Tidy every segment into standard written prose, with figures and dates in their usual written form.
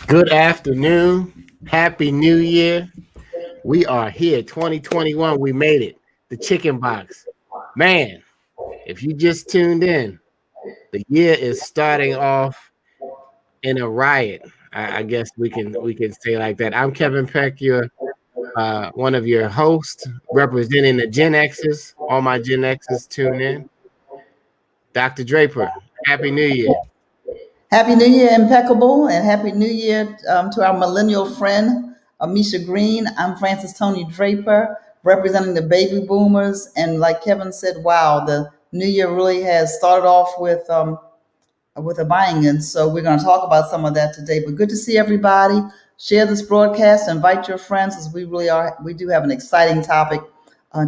Good afternoon. Happy New Year. We are here, 2021. We made it. The Chicken Box. Man, if you just tuned in, the year is starting off in a riot. I guess we can say like that. I'm Kevin Peck, one of your hosts, representing the Gen X's. All my Gen X's tune in. Dr. Draper, Happy New Year. Happy New Year, Impeccable, and Happy New Year to our millennial friend, Misha Green. I'm Francis Tony Draper, representing the baby boomers. And like Kevin said, wow, the new year really has started off with a bang. And so we're going to talk about some of that today. But good to see everybody. Share this broadcast, invite your friends, as we do have an exciting topic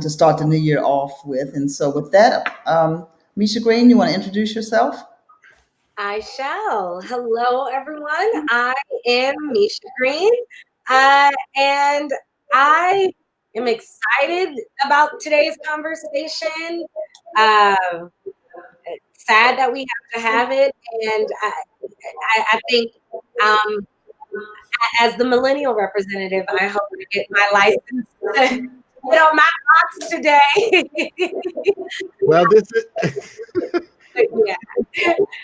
to start the new year off with. And so with that, Misha Green, you want to introduce yourself? I shall. Hello, everyone. I am Misha Green, and I am excited about today's conversation. Uh, Sad that we have to have it, and I think as the millennial representative, I hope to get my license to get on my box today. Well, this is Yeah.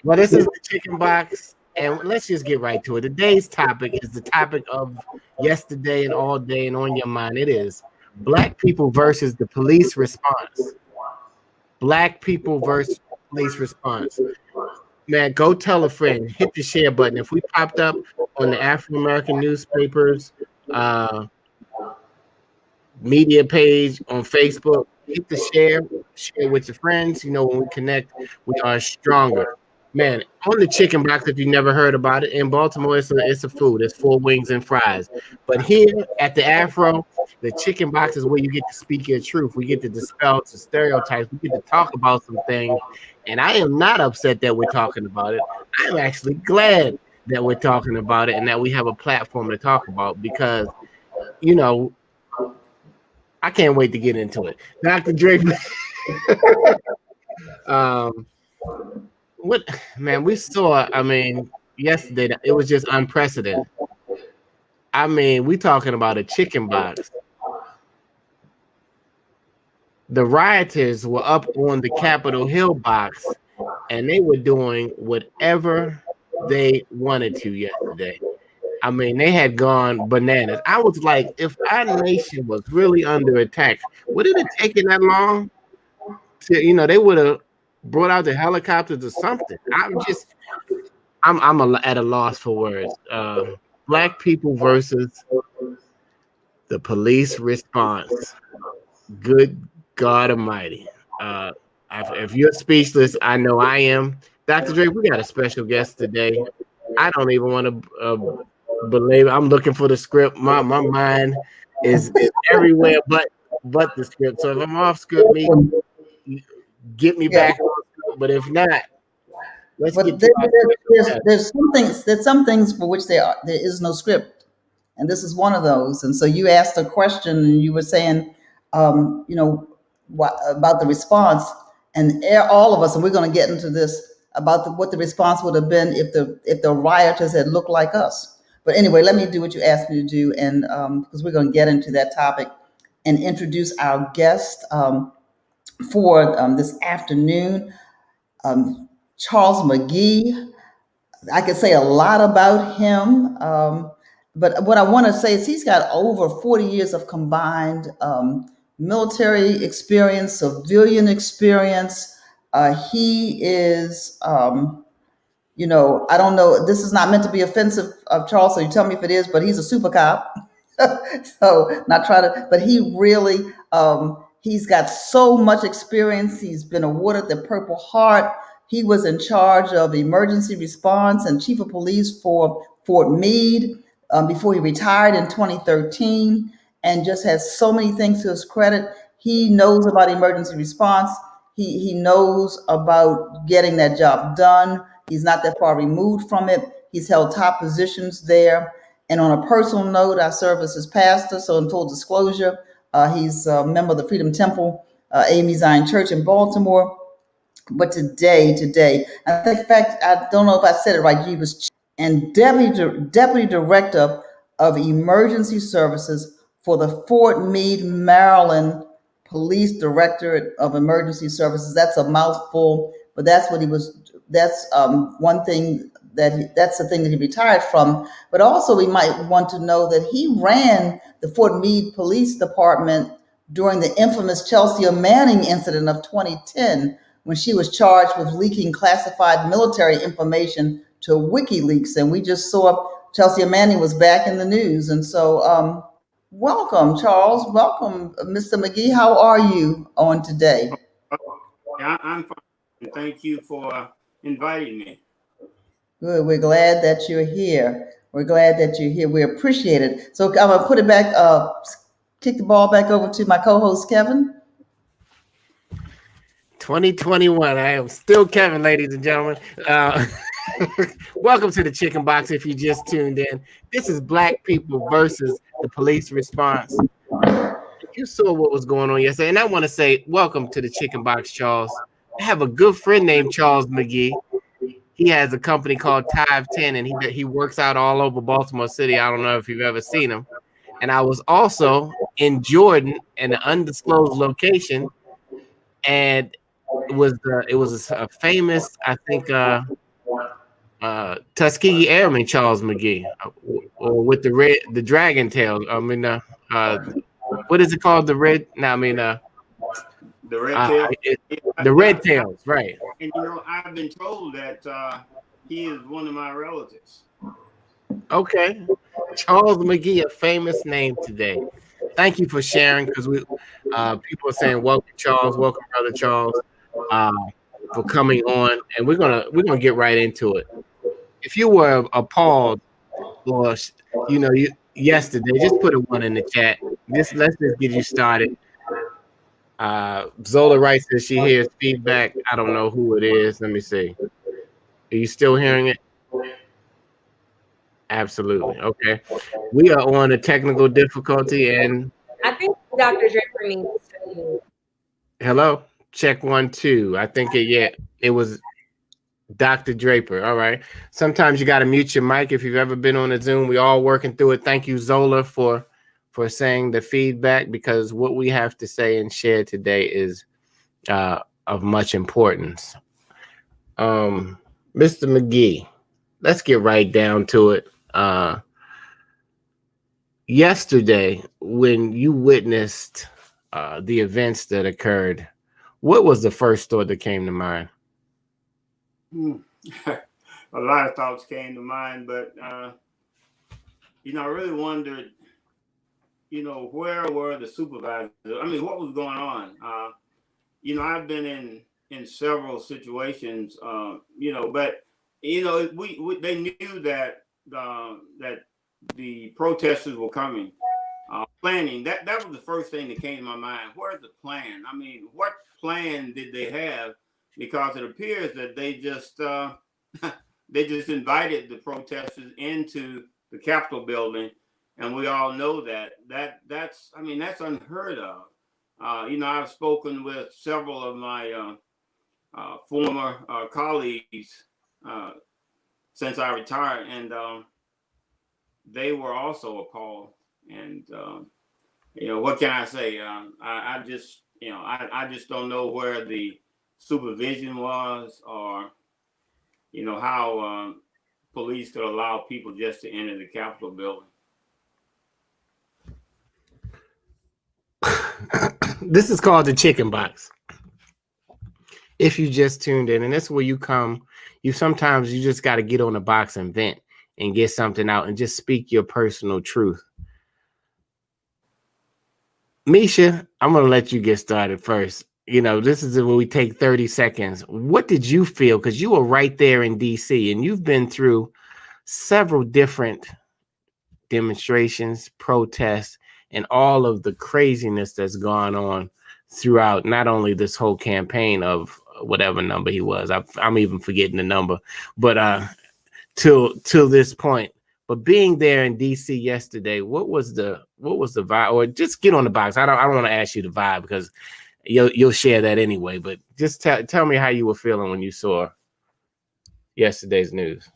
Well, this is the Chicken Box, and let's just get right to it. Today's topic is the topic of yesterday and all day and on your mind. It is Black people versus the police response. Black people versus police response. Man, go tell a friend. Hit the share button. If we popped up on the African American newspapers, uh, media page on Facebook, hit the share with your friends. When we connect, we are stronger. Man, on the Chicken Box, if you never heard about it, in Baltimore, it's a food. It's 4 wings and fries. But here at the Afro, the Chicken Box is where you get to speak your truth. We get to dispel the stereotypes. We get to talk about some things. And I am not upset that we're talking about it. I'm actually glad that we're talking about it and that we have a platform to talk about because, you know, I can't wait to get into it. Dr. Drake, what man, we saw, yesterday, it was just unprecedented. We talking about a chicken box. The rioters were up on the Capitol Hill box and they were doing whatever they wanted to yesterday. They had gone bananas. I was like, if our nation was really under attack, would it have taken that long? They would have brought out the helicopters or something. I'm at a loss for words. Black people versus the police response. Good God Almighty. If you're speechless, I know I am. Dr. Dre, we got a special guest today. I don't even want to believe it. I'm looking for the script. My mind is everywhere but the script. So if I'm off script, get me back on script. But if not, let's But get to there's some things for which there is no script, and this is one of those. And so you asked a question, and you were saying, about the response, and all of us, and we're going to get into this about what the response would have been if the rioters had looked like us. But anyway, let me do what you asked me to do, and because we're going to get into that topic and introduce our guest for this afternoon. Charles McGee. I could say a lot about him, but what I want to say is he's got over 40 years of combined military experience, civilian experience. He is, I don't know, this is not meant to be offensive of Charles, so you tell me if it is, but he's a super cop. So not try to, but he really, he's got so much experience. He's been awarded the Purple Heart. He was in charge of emergency response and chief of police for Fort Meade before he retired in 2013, and just has so many things to his credit. He knows about emergency response. He knows about getting that job done. He's not that far removed from it. He's held top positions there. And on a personal note, I serve as his pastor. So in full disclosure, he's a member of the Freedom Temple, AME Zion Church in Baltimore. But today, in fact, I don't know if I said it right. He was and Deputy Director of Emergency Services for the Fort Meade, Maryland Police Directorate of Emergency Services. That's a mouthful, but that's what he was. That's one thing that's the thing that he retired from. But also, we might want to know that he ran the Fort Meade Police Department during the infamous Chelsea Manning incident of 2010, when she was charged with leaking classified military information to WikiLeaks. And we just saw Chelsea Manning was back in the news. And so, welcome, Charles. Welcome, Mr. McGee. How are you on today? I'm fine. Thank you for inviting me. Good. We're glad that you're here. We're glad that you're here. We appreciate it. So I'm gonna put it back, kick the ball back over to my co-host, Kevin. 2021. I am still Kevin, ladies and gentlemen. Welcome to the Chicken Box. If you just tuned in, this is Black people versus the police response. You saw what was going on yesterday, and I want to say welcome to the Chicken Box, Charles. I have a good friend named Charles McGee. He has a company called Tive 10, and he works out all over Baltimore City. I don't know if you've ever seen him. And I was also in Jordan in an undisclosed location, and it was a famous, I think, Tuskegee Airman Charles McGee, or with the dragon tail. I mean, what is it called? The red? No, I mean, the red tail. The red tails, right? And I've been told that he is one of my relatives. Okay, Charles McGee, a famous name today. Thank you for sharing, because people are saying welcome, Charles, welcome, brother Charles, for coming on, and we're gonna get right into it. If you were appalled or yesterday, just put a 1 in the chat. Let's just get you started. Zola writes that she hears feedback. I don't know who it is. Let me see. Are you still hearing it? Absolutely. Okay. We are on a technical difficulty, and I think Dr. Draper means to. Hello. Check 1 2. I think it was Dr. Draper. All right. Sometimes you got to mute your mic if you've ever been on a Zoom. We all working through it. Thank you, Zola, for saying the feedback, because what we have to say and share today is of much importance. Mr. McGee, let's get right down to it. Yesterday, when you witnessed the events that occurred, what was the first thought that came to mind? A lot of thoughts came to mind, but I really wondered, where were the supervisors? I mean, what was going on? I've been in several situations, but they knew that the protesters were coming. Planning, that was the first thing that came to my mind. Where's the plan? I mean, what plan did they have? Because it appears that they just invited the protesters into the Capitol building, and we all know that's unheard of. I've spoken with several of my former colleagues since I retired, and they were also appalled. And what can I say? I just don't know where the supervision was, or how police could allow people just to enter the Capitol building. This is called the Chicken Box. If you just tuned in, and that's where you come, sometimes you just got to get on the box and vent and get something out and just speak your personal truth. Misha, I'm going to let you get started first. This is where we take 30 seconds. What did you feel? Because you were right there in DC, and you've been through several different demonstrations, protests, and all of the craziness that's gone on throughout not only this whole campaign of whatever number he was. I'm even forgetting the number, but till this point. But being there in DC yesterday, what was the vibe? Or just get on the box. I don't want to ask you the vibe, because you'll share that anyway. But just tell me how you were feeling when you saw yesterday's news.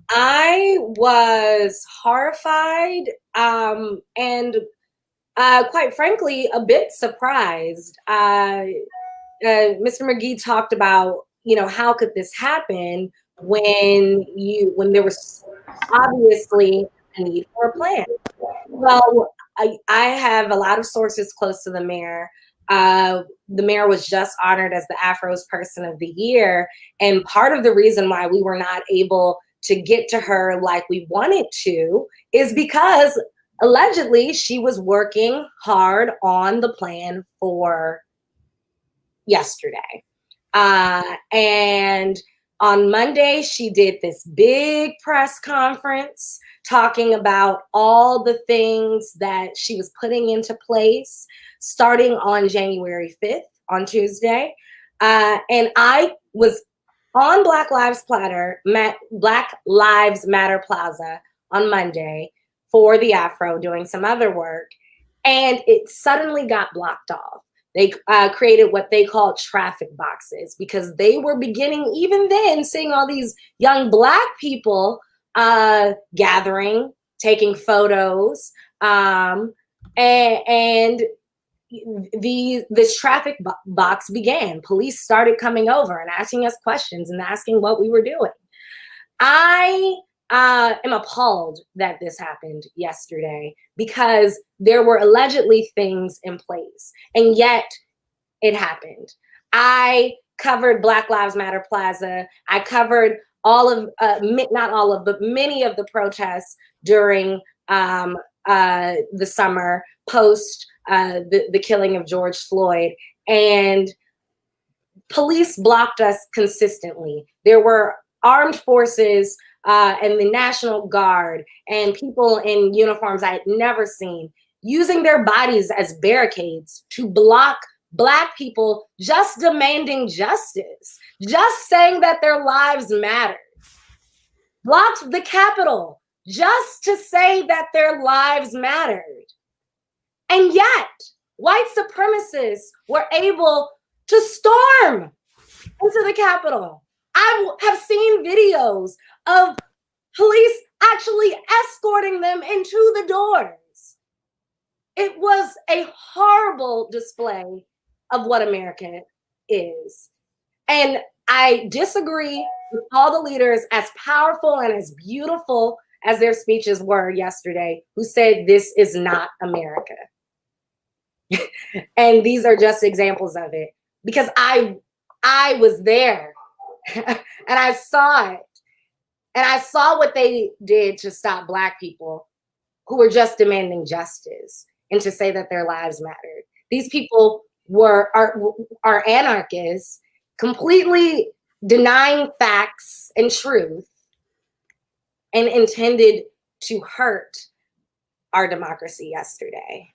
I was horrified, and quite frankly, a bit surprised. Mr. McGee talked about, how could this happen when there was obviously a need for a plan. Well, I have a lot of sources close to the mayor. The mayor was just honored as the Afro's Person of the Year. And part of the reason why we were not able to get to her like we wanted to is because allegedly she was working hard on the plan for yesterday. And on Monday, she did this big press conference talking about all the things that she was putting into place starting on January 5th, on Tuesday. And I was on Black Lives Matter Plaza on Monday for the Afro doing some other work. And it suddenly got blocked off. They created what they call traffic boxes because they were beginning, even then, seeing all these young Black people gathering, taking photos, and this traffic box began. Police started coming over and asking us questions and asking what we were doing. I am appalled that this happened yesterday because there were allegedly things in place, and yet it happened. I covered Black Lives Matter Plaza. I covered all of, not all of, but many of the protests during the summer post the killing of George Floyd, and police blocked us consistently. There were armed forces and the National Guard and people in uniforms I had never seen using their bodies as barricades to block Black people just demanding justice, just saying that their lives mattered. Blocked the Capitol just to say that their lives mattered. And yet, white supremacists were able to storm into the Capitol. I have seen videos of police actually escorting them into the doors. It was a horrible display of what America is. And I disagree with all the leaders, as powerful and as beautiful as their speeches were yesterday, who said this is not America. And these are just examples of it, because I was there and I saw it, and I saw what they did to stop Black people who were just demanding justice and to say that their lives mattered. These people are anarchists, completely denying facts and truth, and intended to hurt our democracy yesterday.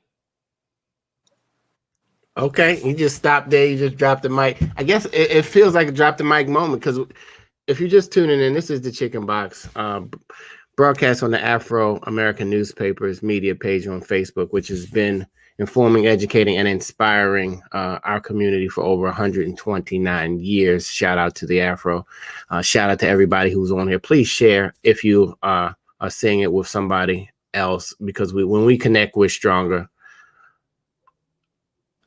Okay, you just stopped there. You just dropped the mic. I guess it feels like a drop the mic moment, because if you're just tuning in, this is the Chicken Box, broadcast on the Afro American Newspapers media page on Facebook, which has been informing, educating, and inspiring our community for over 129 years. Shout out to the Afro. Shout out to everybody who's on here. Please share if you are seeing it with somebody else, because when we connect, we're stronger.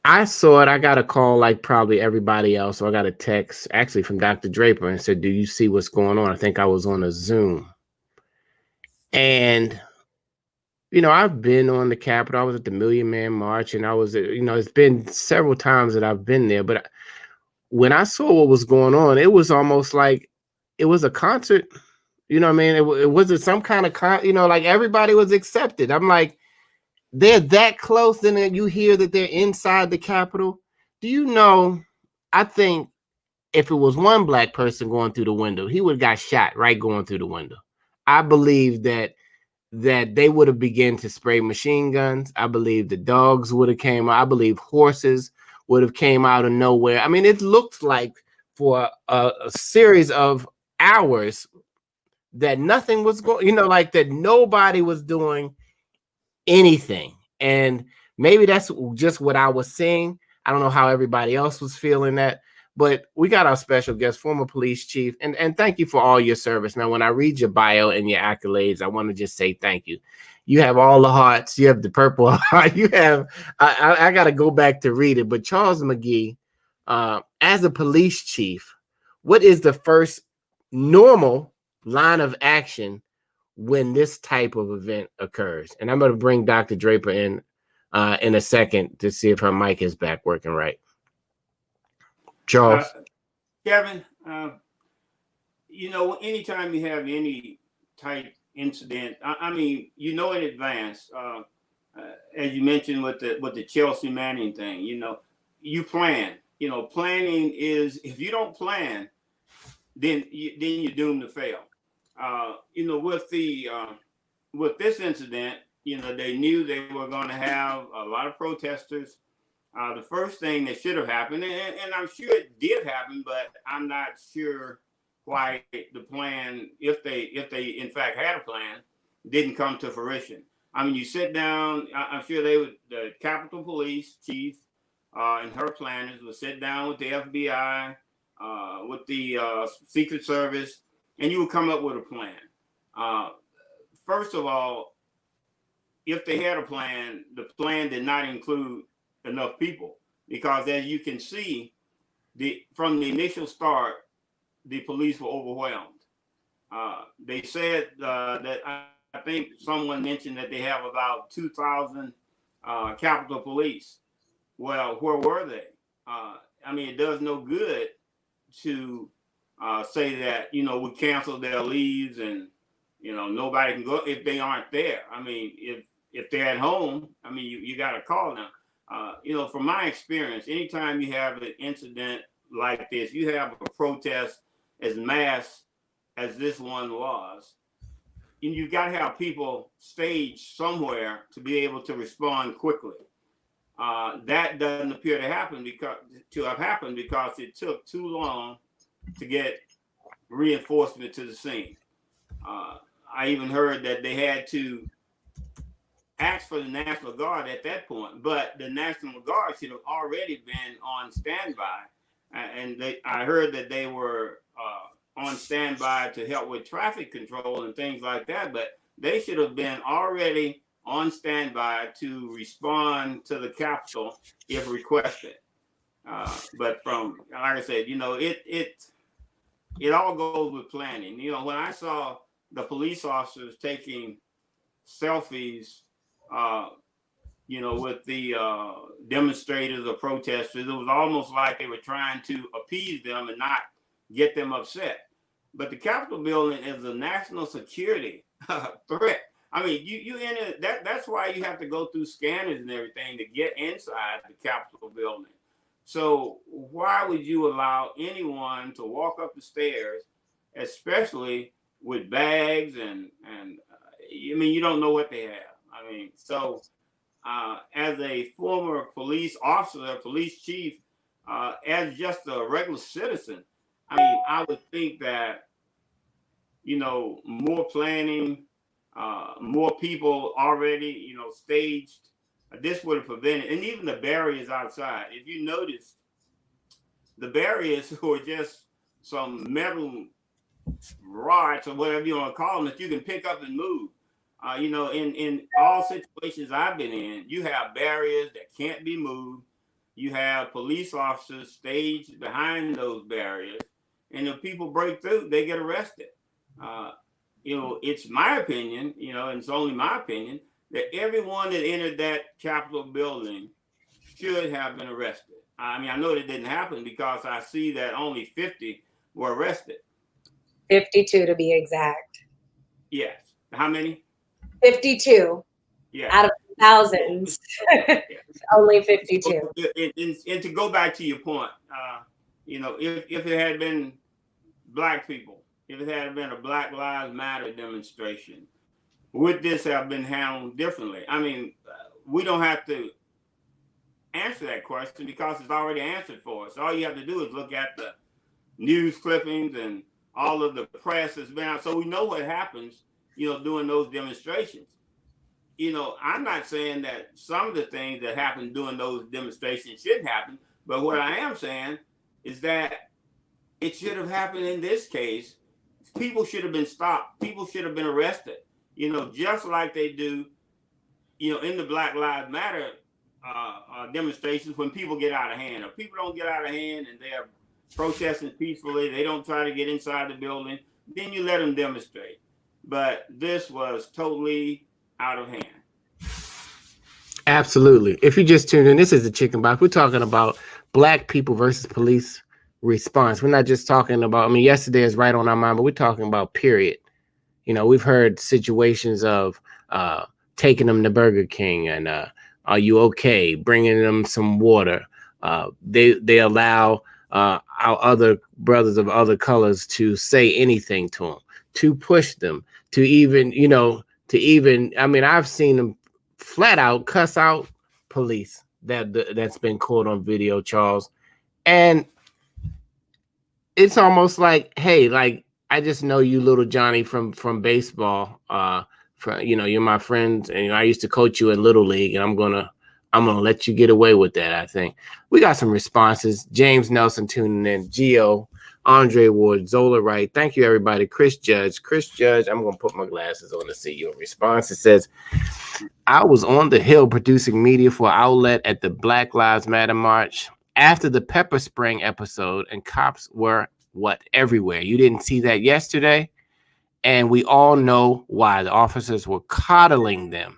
I saw it. I got a call like probably everybody else. So I got a text actually from Dr. Draper and said, "Do you see what's going on?" I think I was on a Zoom. And, I've been on the Capitol. I was at the Million Man March, and I was, it's been several times that I've been there. But when I saw what was going on, it was almost like it was a concert. You know what I mean? It wasn't some kind of, like everybody was accepted. I'm like, they're that close, then you hear that they're inside the Capitol. Do you know, I think if it was one Black person going through the window, he would have got shot right going through the window. I believe that they would have begun to spray machine guns. I believe the dogs would have came out. I believe horses would have came out of nowhere. I mean, it looked like for a series of hours that nothing was going, like that nobody was doing anything. And maybe that's just what I was seeing. I don't know how everybody else was feeling that, But we got our special guest, former police chief, and thank you for all your service. Now, when I read your bio and your accolades, I want to just say thank you. You have all the hearts. You have the purple heart. You have. I got to go back to read it. But Charles McGee, as a police chief, what is the first normal line of action when this type of event occurs? And I'm going to bring Dr. Draper in a second to see if her mic is back working right. Charles. Kevin, you know, anytime you have any type incident, I mean, you know in advance, as you mentioned with the Chelsea Manning thing, you know, you plan. You know, planning is, if you don't plan, then you're doomed to fail. You know, with this incident, you know, they knew they were going to have a lot of protesters. The first thing that should have happened, and I'm sure it did happen, but I'm not sure why the plan, if they in fact had a plan, didn't come to fruition. I mean, you sit down, I'm sure the Capitol Police chief and her planners would sit down with the FBI, with the Secret Service, and you would come up with a plan. First of all, if they had a plan, the plan did not include enough people, because as you can see, from the initial start, the police were overwhelmed. They said that I think someone mentioned that they have about 2,000 Capitol Police. Well, where were they? I mean, it does no good to say that, you know, we canceled their leaves and, you know, nobody can go if they aren't there. I mean, if they're at home, I mean, you got to call them. You know, from my experience, anytime you have an incident like this, you have a protest as mass as this one was, and you've got to have people staged somewhere to be able to respond quickly. That doesn't appear to have happened because it took too long to get reinforcement to the scene. I even heard that they had to ask for the National Guard at that point, but the National Guard should have already been on standby. And I heard that they were on standby to help with traffic control and things like that, but they should have been already on standby to respond to the Capitol if requested. But from, like I said, you know, it all goes with planning. You know, when I saw the police officers taking selfies, you know, with the demonstrators or protesters, it was almost like they were trying to appease them and not get them upset. But the Capitol building is a national security threat. I mean, you enter that's why you have to go through scanners and everything to get inside the Capitol building. So why would you allow anyone to walk up the stairs, especially with bags and I mean, you don't know what they have. I mean, so as a former police officer, police chief, as just a regular citizen, I mean, I would think that, you know, more planning, more people already, you know, staged, this would have prevented, and even the barriers outside. If you notice, the barriers were just some metal rods or whatever you want to call them that you can pick up and move. You know, in all situations I've been in, you have barriers that can't be moved. You have police officers staged behind those barriers, and if people break through, they get arrested. You know, it's my opinion, you know, and it's only my opinion, that everyone that entered that Capitol building should have been arrested. I mean, I know that didn't happen because I see that only 50 were arrested. 52 to be exact. Yes. How many? 52. Yeah. Out of thousands. Yeah. Only 52. And to go back to your point, you know, if it had been Black people, if it had been a Black Lives Matter demonstration, would this have been handled differently? I mean, we don't have to answer that question because it's already answered for us. All you have to do is look at the news clippings and all of the press that's been out, so we know what happens, you know, during those demonstrations. You know, I'm not saying that some of the things that happen during those demonstrations shouldn't happen, but what I am saying, is that it should have happened in this case. People should have been stopped. People should have been arrested, just like they do, in the Black Lives Matter demonstrations when people get out of hand. If people don't get out of hand and they are protesting peacefully, they don't try to get inside the building, then you let them demonstrate. But this was totally out of hand. Absolutely. If you just tuned in, this is the Chicken Box. We're talking about Black people versus police response. We're not just talking about, yesterday is right on our mind, but we're talking about period. We've heard situations of taking them to Burger King and are you okay? Bringing them some water. They allow our other brothers of other colors to say anything to them, to push them, to even, I've seen them flat out cuss out police that's been caught on video, Charles. And it's almost like, hey, like, I just know you, little Johnny from baseball. You're my friend, and I used to coach you in Little League, and I'm gonna let you get away with that. I think we got some responses. James Nelson tuning in, Gio, Andre Ward, Zola Wright. Thank you, everybody. Chris Judge, I'm gonna put my glasses on to see your response. It says, I was on the Hill producing media for outlet at the Black Lives Matter march after the pepper spraying episode, and cops were everywhere. You didn't see that yesterday? And we all know why. The officers were coddling them.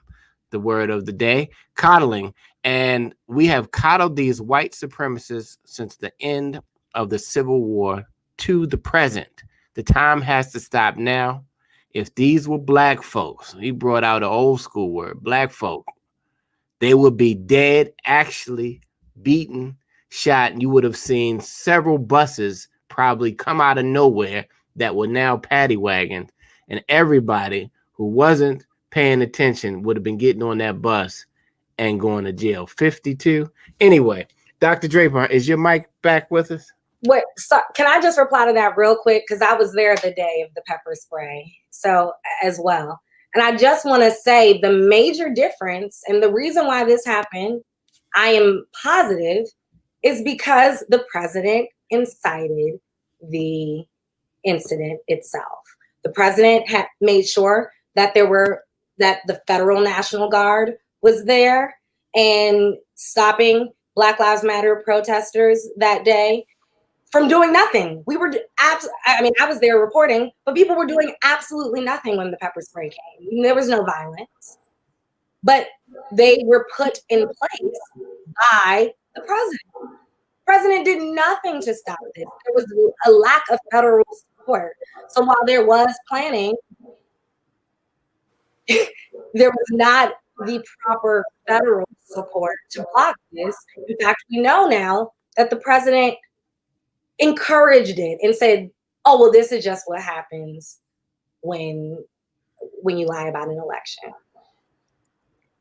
The word of the day, coddling. And we have coddled these white supremacists since the end of the Civil War to the present. The time has to stop now. If these were Black folks, he brought out an old school word, Black folk, they would be dead, actually beaten, shot, and you would have seen several buses probably come out of nowhere that were now paddy wagons, and everybody who wasn't paying attention would have been getting on that bus and going to jail. 52. Anyway, Dr. Draper, is your mic back with us? Wait, so can I just reply to that real quick? Because I was there the day of the pepper spray, so as well. And I just want to say the major difference and the reason why this happened, I am positive, is because the president incited the incident itself. The president had made sure that the Federal National Guard was there and stopping Black Lives Matter protesters that day from doing nothing. I was there reporting, but people were doing absolutely nothing when the pepper spray came. There was no violence, but they were put in place by the president. The president did nothing to stop this. There was a lack of federal support. So while there was planning, there was not the proper federal support to block this. In fact, we know now that the president encouraged it and said, oh, well, this is just what happens when you lie about an election.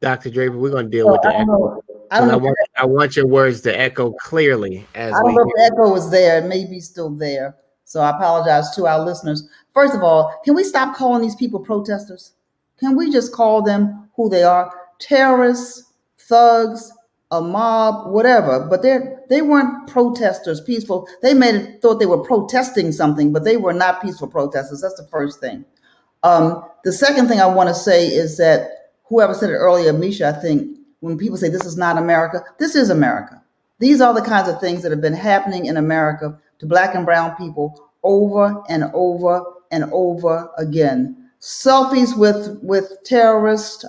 Dr. Draper, we're going to deal with the echo. I want your words to echo clearly. I don't know if the echo was there. It may be still there. So I apologize to our listeners. First of all, can we stop calling these people protesters? Can we just call them who they are? Terrorists, thugs, a mob, whatever. But they weren't protesters, peaceful. They thought they were protesting something, but they were not peaceful protesters. That's the first thing. The second thing I want to say is that whoever said it earlier, Misha, I think, when people say this is not America, this is America. These are the kinds of things that have been happening in America to Black and brown people over and over and over again. Selfies with terrorists,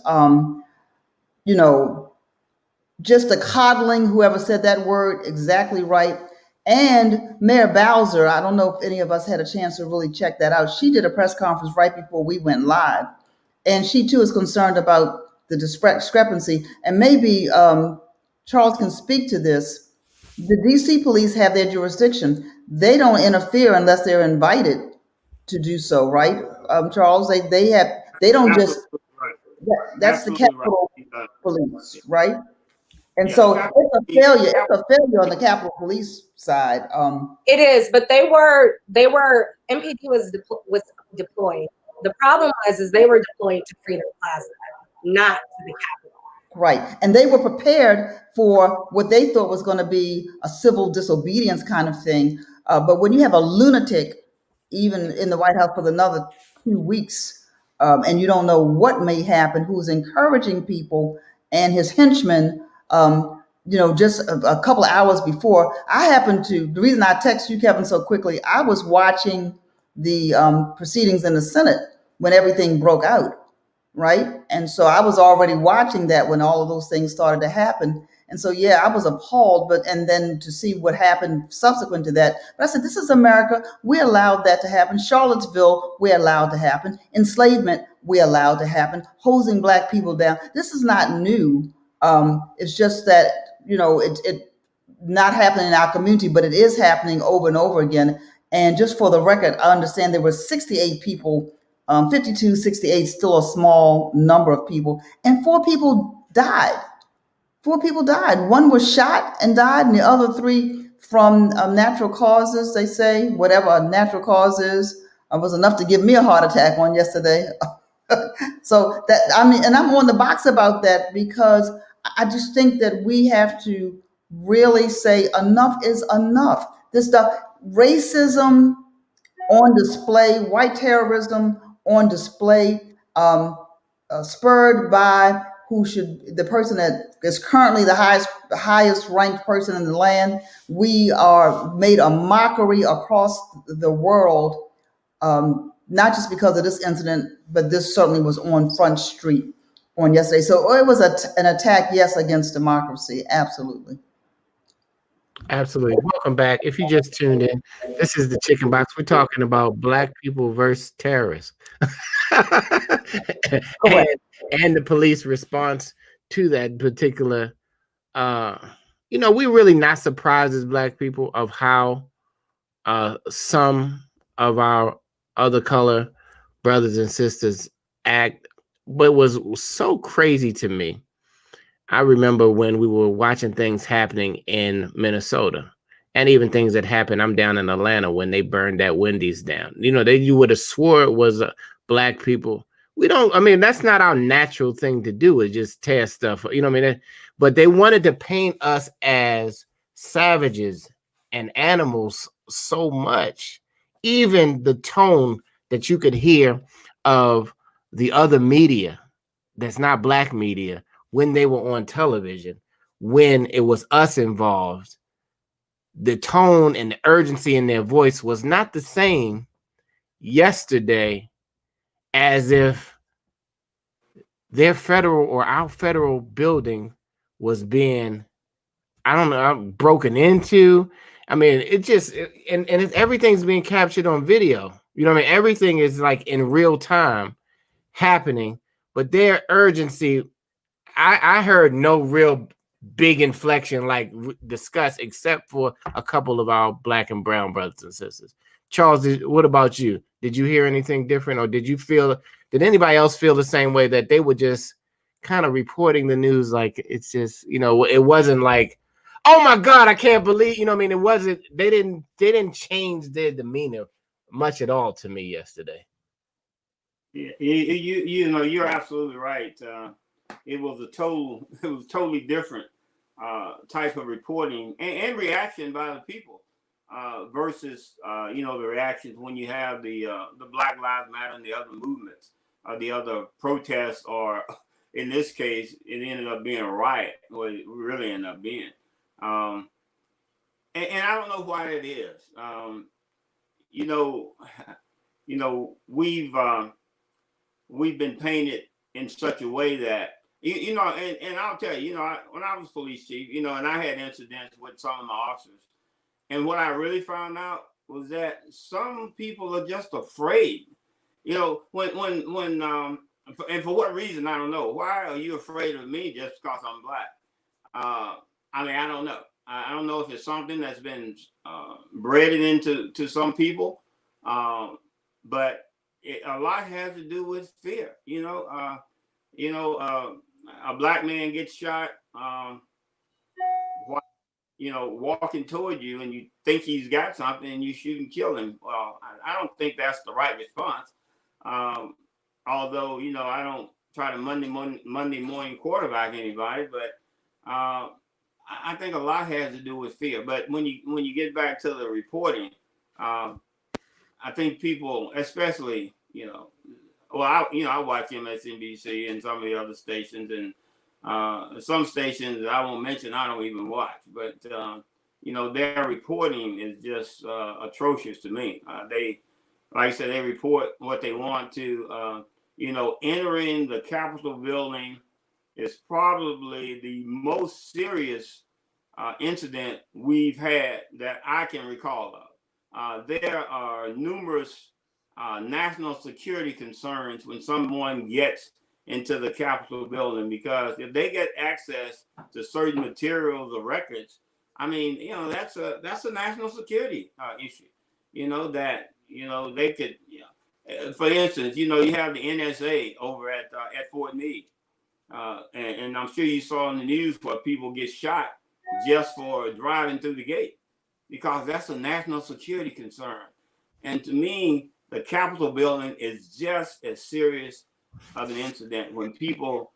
just the coddling, whoever said that word, exactly right. And Mayor Bowser, I don't know if any of us had a chance to really check that out. She did a press conference right before we went live. And she too is concerned about the discrepancy. And maybe Charles can speak to this. The DC police have their jurisdiction. They don't interfere unless they're invited to do so, right? Charles, they don't just, that's the Capitol Police, right? And so it's a failure on the Capitol Police side. It is, but MPD was deployed. The problem was they were deployed to Freedom Plaza, not to the Capitol. Right. And they were prepared for what they thought was going to be a civil disobedience kind of thing. But when you have a lunatic, even in the White House for another 2 weeks, and you don't know what may happen, who's encouraging people and his henchmen, just a couple of hours before, the reason I text you, Kevin, so quickly, I was watching the proceedings in the Senate when everything broke out, right? And so I was already watching that when all of those things started to happen. And so, yeah, I was appalled, and then to see what happened subsequent to that. But I said, this is America. We allowed that to happen. Charlottesville, we allowed to happen. Enslavement, we allowed to happen. Hosing Black people down. This is not new. It's just that, it not happening in our community, but it is happening over and over again. And just for the record, I understand there were 68 people, 52, 68, still a small number of people, and 4 people died. 4 people died. One was shot and died, and the other 3 from natural causes, they say, whatever a natural cause is, was enough to give me a heart attack on yesterday. So that, I mean, and I'm on the box about that because I just think that we have to really say enough is enough. This stuff, racism on display, white terrorism on display, spurred by the person that is currently the highest ranked person in the land. We are made a mockery across the world, not just because of this incident, but this certainly was on Front Street on yesterday. So it was an attack, yes, against democracy, absolutely. Absolutely. Welcome back. If you just tuned in, this is the Chicken Box. We're talking about Black people versus terrorists. and, and the police response to that particular we're really not surprised as Black people of how some of our other color brothers and sisters act. But was so crazy to me, I remember when we were watching things happening in Minnesota and even things that happened. I'm down in Atlanta when they burned that Wendy's down. You would have swore it was Black people. That's not our natural thing to do, is just tear stuff. But they wanted to paint us as savages and animals so much. Even the tone that you could hear of the other media that's not Black media, when they were on television, when it was us involved, the tone and the urgency in their voice was not the same yesterday as if their federal or our federal building was being, broken into. Everything's being captured on video. Everything is like in real time happening, but their urgency, I heard no real big inflection like discussed, except for a couple of our Black and brown brothers and sisters. Charles, what about you? Did you hear anything different, or did anybody else feel the same way, that they were just kind of reporting the news like it's just, it wasn't like, oh my God, I can't believe, it wasn't, they didn't change their demeanor much at all to me yesterday. Yeah, you're absolutely right. It was totally different type of reporting and reaction by the people versus the reactions when you have the Black Lives Matter and the other movements, the other protests, or in this case, it ended up being a riot. Or it really ended up being, and I don't know why it is. We've been painted in such a way that, and I'll tell you, when I was police chief, and I had incidents with some of my officers, and what I really found out was that some people are just afraid. And for what reason, I don't know. Why are you afraid of me just because I'm Black? I don't know. I don't know if it's something that's been bred into some people, but a lot has to do with fear. A Black man gets shot, walking toward you, and you think he's got something, and you shoot and kill him. Well, I don't think that's the right response. Although, I don't try to Monday morning quarterback anybody, but I think a lot has to do with fear. But when you get back to the reporting, I think people, especially, well, I watch MSNBC and some of the other stations, and some stations I won't mention, I don't even watch, but their reporting is just atrocious to me. They, like I said, they report what they want to. Entering the Capitol building is probably the most serious incident we've had that I can recall of. There are numerous national security concerns when someone gets into the Capitol building, because if they get access to certain materials or records, I mean, that's a national security issue. They could, for instance, you have the NSA over at Fort Meade, and I'm sure you saw in the news where people get shot just for driving through the gate, because that's a national security concern. And to me, the Capitol building is just as serious of an incident when people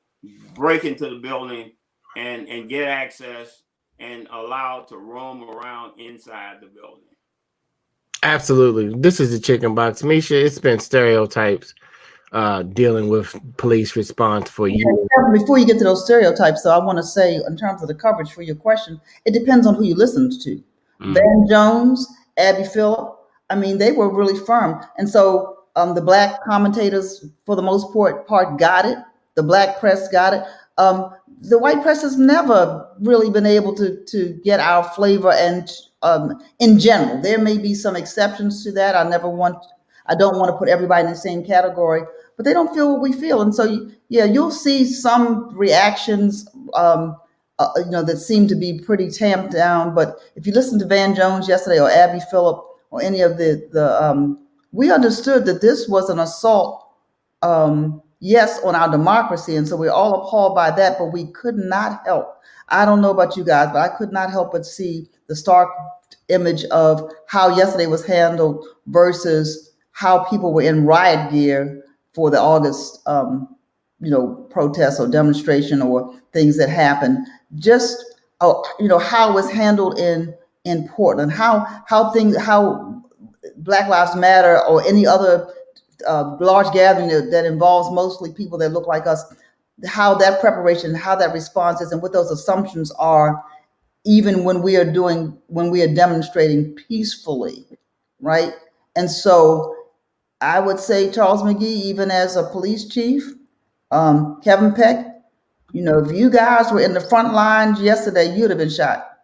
break into the building and get access and allowed to roam around inside the building. Absolutely. This is the Chicken Box. Misha, it's been stereotypes dealing with police response for you. Before you get to those stereotypes, though, I want to say, in terms of the coverage for your question, it depends on who you listened to. Van Jones, Abby Phillip, I mean, they were really firm. And so the black commentators, for the most part, got it. The black press got it. The white press has never really been able to get our flavor. And in general, there may be some exceptions to that. I don't want to put everybody in the same category, but they don't feel what we feel. And so, you'll see some reactions, that seem to be pretty tamped down. But if you listen to Van Jones yesterday, or Abby Phillip, or any of we understood that this was an assault, yes, on our democracy. And so we're all appalled by that, but we could not help. I don't know about you guys, but I could not help but see the stark image of how yesterday was handled versus how people were in riot gear for the August, protest or demonstration or things that happened. Just, how it was handled in Portland, how Black Lives Matter or any other large gathering that involves mostly people that look like us, how that preparation, how that response is, and what those assumptions are, even when we are demonstrating peacefully, right? And so I would say, Charles McGee, even as a police chief, Kevin Peck, if you guys were in the front lines yesterday, you'd have been shot.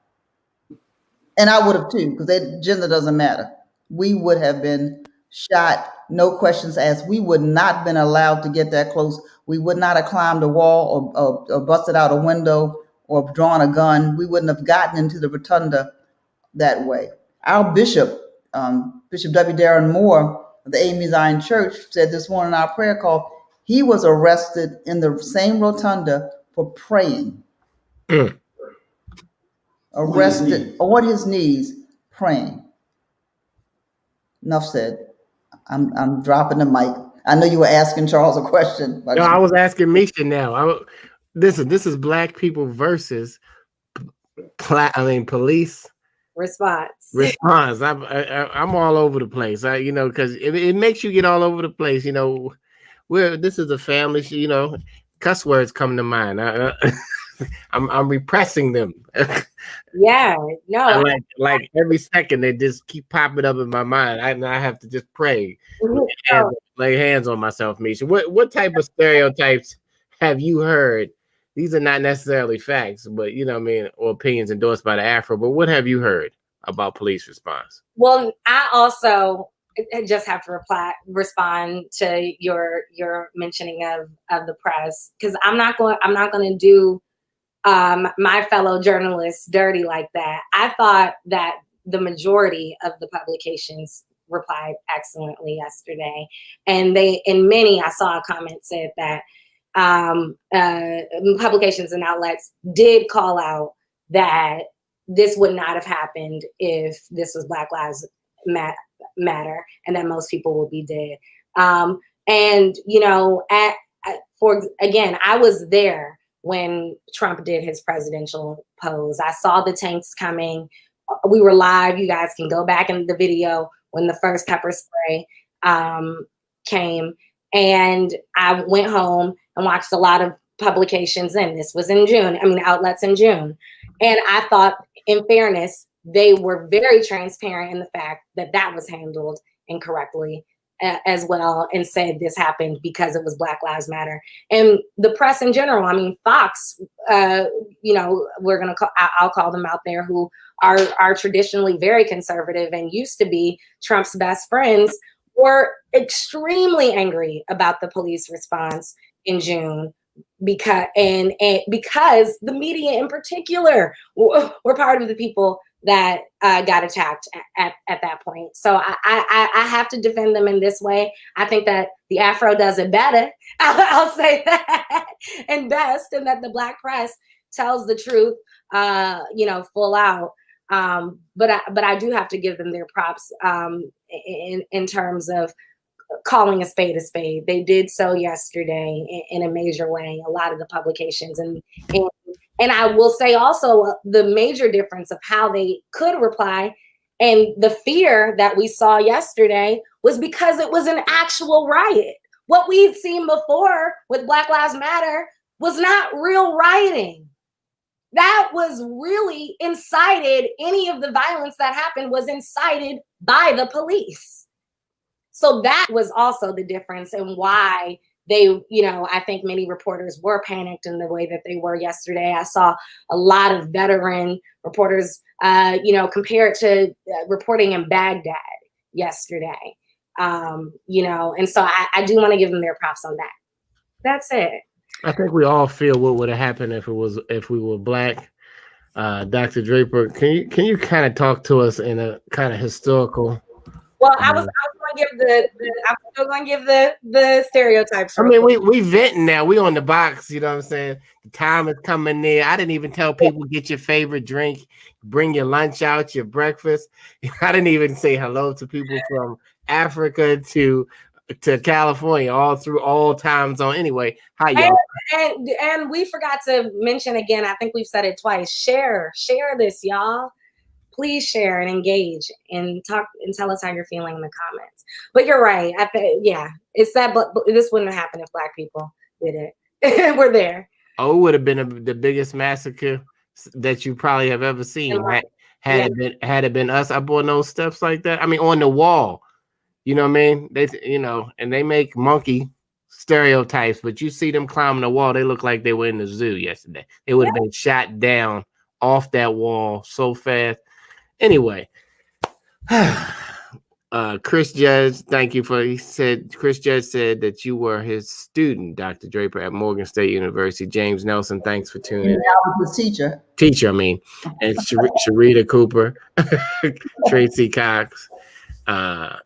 And I would have too, because gender doesn't matter. We would have been shot, no questions asked. We would not have been allowed to get that close. We would not have climbed a wall or busted out a window or drawn a gun. We wouldn't have gotten into the rotunda that way. Our bishop, Bishop W. Darren Moore of the Amy Zion Church, said this morning in our prayer call, he was arrested in the same rotunda for praying. Arrested on his knees praying. Enough said. I'm dropping the mic. I know you were asking Charles a question. No, I was asking Misha now. This is Black people versus police response. I'm all over the place. Because it makes you get all over the place. This is a family. Cuss words come to mind. I'm repressing them. Yeah, no. Like every second they just keep popping up in my mind. I have to just pray, and lay hands on myself. Misha, what type of stereotypes have you heard? These are not necessarily facts, but or opinions endorsed by the Afro. But what have you heard about police response? Well, I also just have to respond to your mentioning of the press, because I'm not going to do my fellow journalists dirty like that. I thought that the majority of the publications replied excellently yesterday, and many I saw a comment said that publications and outlets did call out that this would not have happened if this was Black Lives Matter, and that most people would be dead. And I was there when Trump did his presidential pose. I saw the tanks coming. We were live. You guys can go back in the video when the first pepper spray came. And I went home and watched a lot of publications. And this was in June. I mean, outlets in June. And I thought, in fairness, they were very transparent in the fact that that was handled incorrectly as well, and said this happened because it was Black Lives Matter. And the press in general, I mean, Fox, you know, I'll call them out there, who are traditionally very conservative and used to be Trump's best friends, were extremely angry about the police response in June, because the media in particular were part of the people that got attacked at that point. So I have to defend them in this way. I think that the Afro does it better. I'll say that, and best, and that the Black press tells the truth, you know, full out. But I do have to give them their props in terms of calling a spade a spade. They did so yesterday in a major way, a lot of the publications. And I will say also the major difference of how they could reply, and the fear that we saw yesterday, was because it was an actual riot. What we'd seen before with Black Lives Matter was not real rioting. That was really incited. Any of the violence that happened was incited by the police. So that was also the difference, and why they, you know, I think many reporters were panicked in the way that they were yesterday. I saw a lot of veteran reporters, you know, compared to reporting in Baghdad yesterday, you know, and so I do want to give them their props on that. That's it. I think we all feel what would have happened if we were Black. Dr. Draper, can you kind of talk to us in a kind of historical? Well, I was going to give I'm still going to give the stereotypes. I mean, we venting now. We on the box. You know what I'm saying? The time is coming near. I didn't even tell people, get your favorite drink, bring your lunch out, your breakfast. I didn't even say hello to people from Africa to California, all through all time zone. Anyway, hi y'all. And we forgot to mention again, I think we've said it twice. Share this, y'all. Please share and engage and talk and tell us how you're feeling in the comments. But you're right. It's sad, but this wouldn't have happened if Black people did it. We're there. Oh, it would have been the biggest massacre that you probably have ever seen. Had it been us up on those steps like that. I mean, on the wall. You know what I mean? They, you know, and they make monkey stereotypes, but you see them climbing the wall, they look like they were in the zoo yesterday. They would have been shot down off that wall so fast. Anyway, Chris Judge, thank you Chris Judge said that you were his student, Dr. Draper, at Morgan State University. James Nelson, thanks for tuning in. I was the teacher, I mean. And Sharita Cooper, Tracy Cox,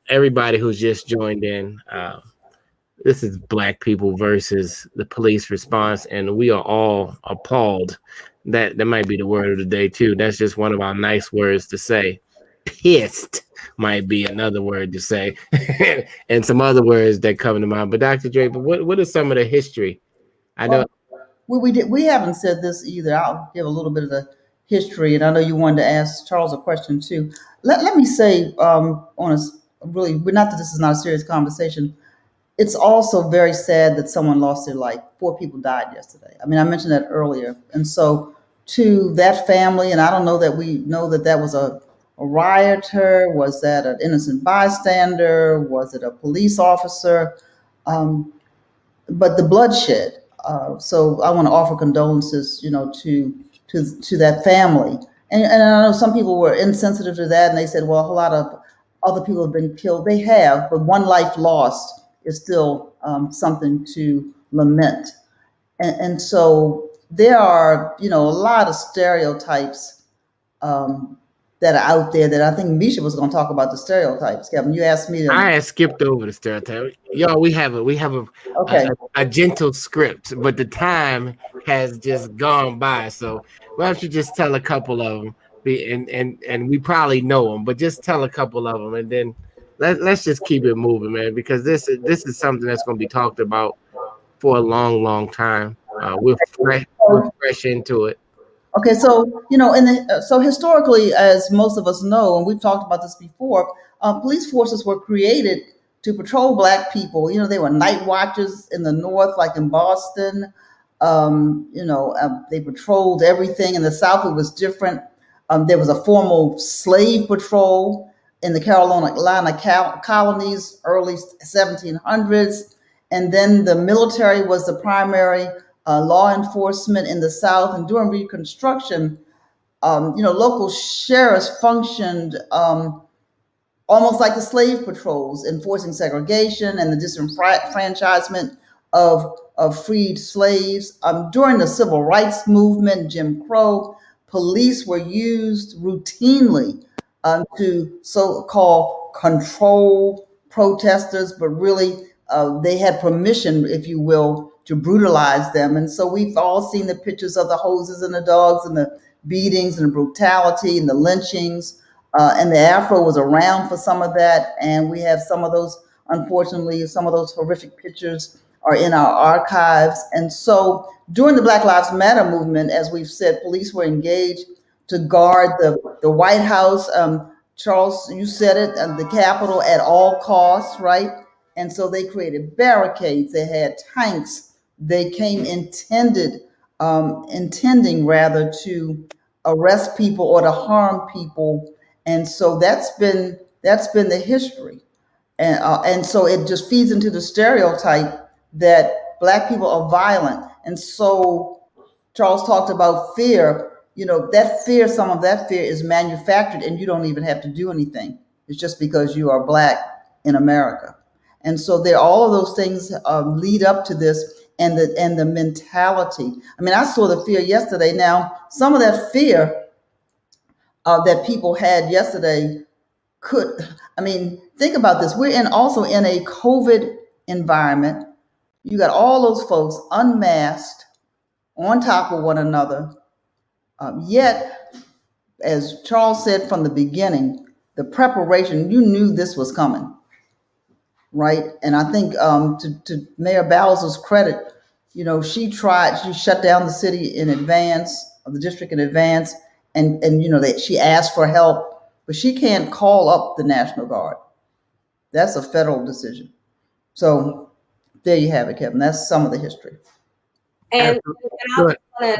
everybody who's just joined in. This is Black people versus the police response, and we are all appalled. That might be the word of the day too. That's just one of our nice words to say. Pissed might be another word to say, and some other words that come to mind. But Dr. Draper, what is some of the history? I know we haven't said this either. I'll give a little bit of the history, and I know you wanted to ask Charles a question too. Let me say, not that this is not a serious conversation. It's also very sad that someone lost their life. 4 people died yesterday. I mean, I mentioned that earlier. And so to that family, and I don't know that we know that was a rioter, was that an innocent bystander, was it a police officer? But the bloodshed. So I want to offer condolences, you know, to that family. And I know some people were insensitive to that, and they said, well, a lot of other people have been killed. They have, but one life lost is still something to lament. And so there are, you know, a lot of stereotypes that are out there that I think Misha was going to talk about the stereotypes. Kevin, you asked me to. I had skipped over the stereotype. Y'all, we have a gentle script, but the time has just gone by. So why don't you just tell a couple of them, and we probably know them, but just tell a couple of them, and then let's just keep it moving, man, because this is something that's going to be talked about for a long, long time. We're fresh into it. Okay, so you know, so historically, as most of us know, and we've talked about this before, police forces were created to patrol Black people. You know, they were night watches in the North, like in Boston. They patrolled everything. In the South, it was different. There was a formal slave patrol in the Carolina colonies, early 1700s, and then the military was the primary law enforcement in the South. And during Reconstruction, local sheriffs functioned almost like the slave patrols, enforcing segregation and the disenfranchisement of freed slaves. During the Civil Rights Movement, Jim Crow, police were used routinely to so-called control protesters, but really they had permission, if you will, to brutalize them. And so we've all seen the pictures of the hoses and the dogs and the beatings and the brutality and the lynchings. And the Afro was around for some of that. And we have some of those, unfortunately, some of those horrific pictures are in our archives. And so during the Black Lives Matter movement, as we've said, police were engaged to guard the White House. Charles, you said it, the Capitol at all costs, right? And so they created barricades, they had tanks, they came intending rather to arrest people or to harm people. And so that's been the history, and so it just feeds into the stereotype that Black people are violent. And so Charles talked about fear. You know, that fear, some of that fear is manufactured, and you don't even have to do anything. It's just because you are Black in America. And so there, all of those things lead up to this, and the mentality. I mean, I saw the fear yesterday. Now, some of that fear that people had yesterday think about this. We're also in a COVID environment. You got all those folks unmasked on top of one another. Yet, as Charles said from the beginning, the preparation, you knew this was coming, right? And I think to Mayor Bowser's credit, she shut down the city in advance, of the district in advance, and that she asked for help, but she can't call up the National Guard. That's a federal decision. So there you have it, Kevin. That's some of the history. And I want to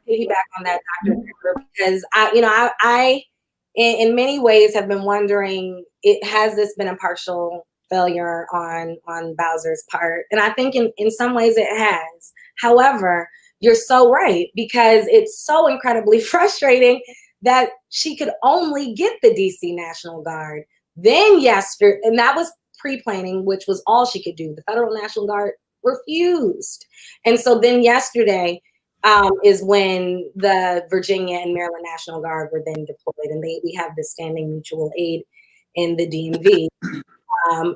piggyback on that, Dr. Draper, because I in many ways have been wondering, has this been a partial failure on Bowser's part? And I think in some ways it has. However, you're so right, because it's so incredibly frustrating that she could only get the DC National Guard. Then yesterday, and that was pre-planning, which was all she could do. The Federal National Guard refused. And so then yesterday is when the Virginia and Maryland National Guard were then deployed. And we have this standing mutual aid in the DMV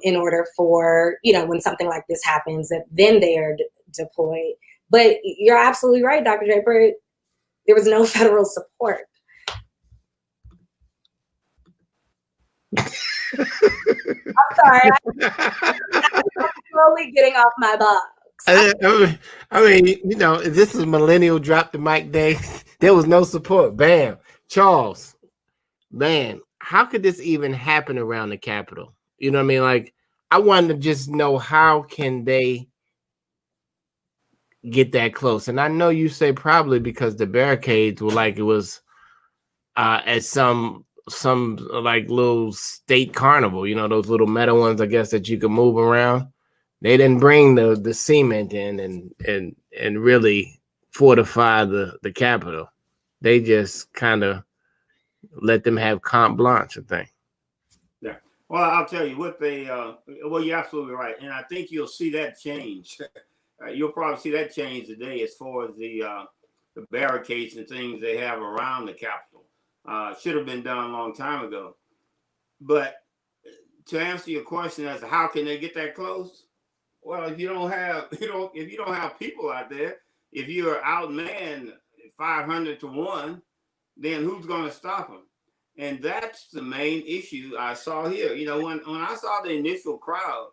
in order for, when something like this happens, that then they are deployed. But you're absolutely right, Dr. Draper. There was no federal support. I'm sorry. I'm slowly getting off my box. This is millennial drop the mic day. There was no support. Bam. Charles, man, how could this even happen around the Capitol? You know what I mean? Like, I wanted to just know, how can they get that close? And I know you say probably because the barricades were like it was at some like little state carnival, those little metal ones, I guess, that you can move around. They didn't bring the cement in and really fortify the Capitol. They just kind of let them have carte blanche, I think. Yeah. Well, I'll tell you what you're absolutely right. And I think you'll see that change. You'll probably see that change today as far as the barricades and things they have around the Capitol. Should have been done a long time ago. But to answer your question as to how can they get that close? Well, if you don't have people out there, if you're outmanned 500 to 1, then who's going to stop them? And that's the main issue I saw here. When I saw the initial crowd,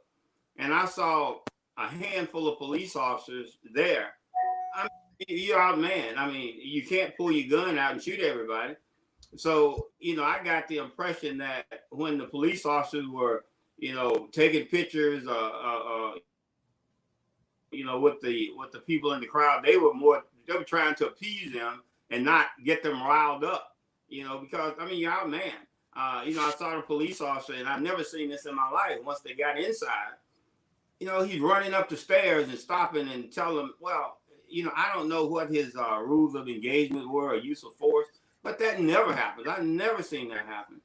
and I saw a handful of police officers there. I mean, you're out, man. I mean, you can't pull your gun out and shoot everybody. So, I got the impression that when the police officers were, taking pictures, with the people in the crowd, they were trying to appease them and not get them riled up, because I mean, you're out, man. I saw the police officer, and I've never seen this in my life. Once they got inside, he's running up the stairs and stopping and telling them, well, I don't know what his rules of engagement were or use of force, but that never happens. I've never seen that happen.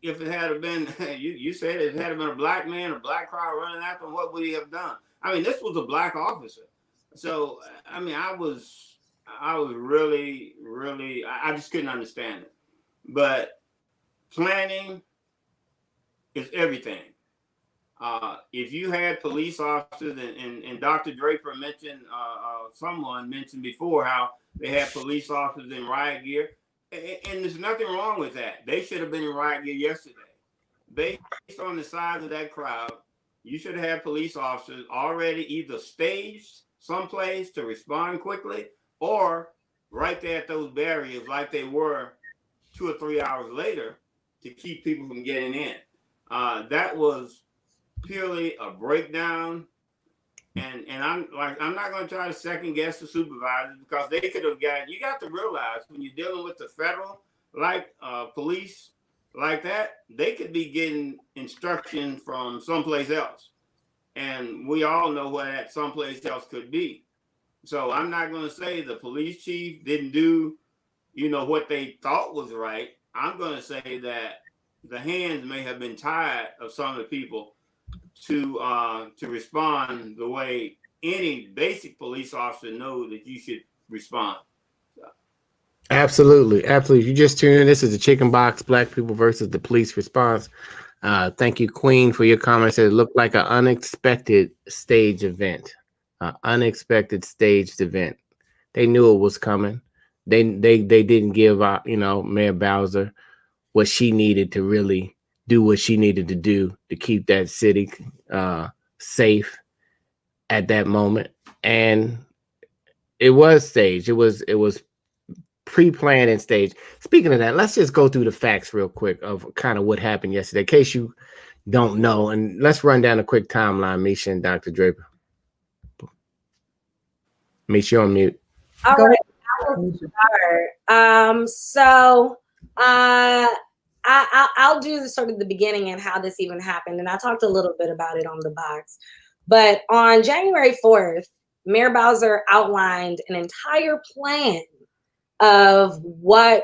If it had been, you said if it had been a black man, a black crowd running after him, what would he have done? I mean, this was a black officer. So, I mean, I was really, really, I just couldn't understand it. But planning is everything. If you had police officers, and Dr. Draper mentioned, someone mentioned before how they had police officers in riot gear, and there's nothing wrong with that. They should have been in riot gear yesterday. Based on the size of that crowd, you should have had police officers already either staged someplace to respond quickly, or right there at those barriers like they were 2 or 3 hours later to keep people from getting in. That was purely a breakdown, and I'm not going to try to second guess the supervisors, because they could have you got to realize when you're dealing with the federal police like that, they could be getting instruction from someplace else, and we all know what that someplace else could be. So I'm not going to say the police chief didn't do what they thought was right. I'm going to say that the hands may have been tied of some of the people to respond the way any basic police officer knows that you should respond. So. Absolutely. You just tuned in. This is the Chicken Box, Black People versus the Police Response. Thank you, Queen, for your comments. It looked like an unexpected staged event. They knew it was coming. They didn't give Mayor Bowser what she needed to really do what she needed to do to keep that city safe at that moment. And it was staged. It was pre-planned and staged. Speaking of that, let's just go through the facts real quick of kind of what happened yesterday, in case you don't know. And let's run down a quick timeline, Misha and Dr. Draper. Misha, you're on mute. All right. I will start. I'll do sort of the beginning and how this even happened. And I talked a little bit about it on the box. But on January 4th, Mayor Bowser outlined an entire plan of what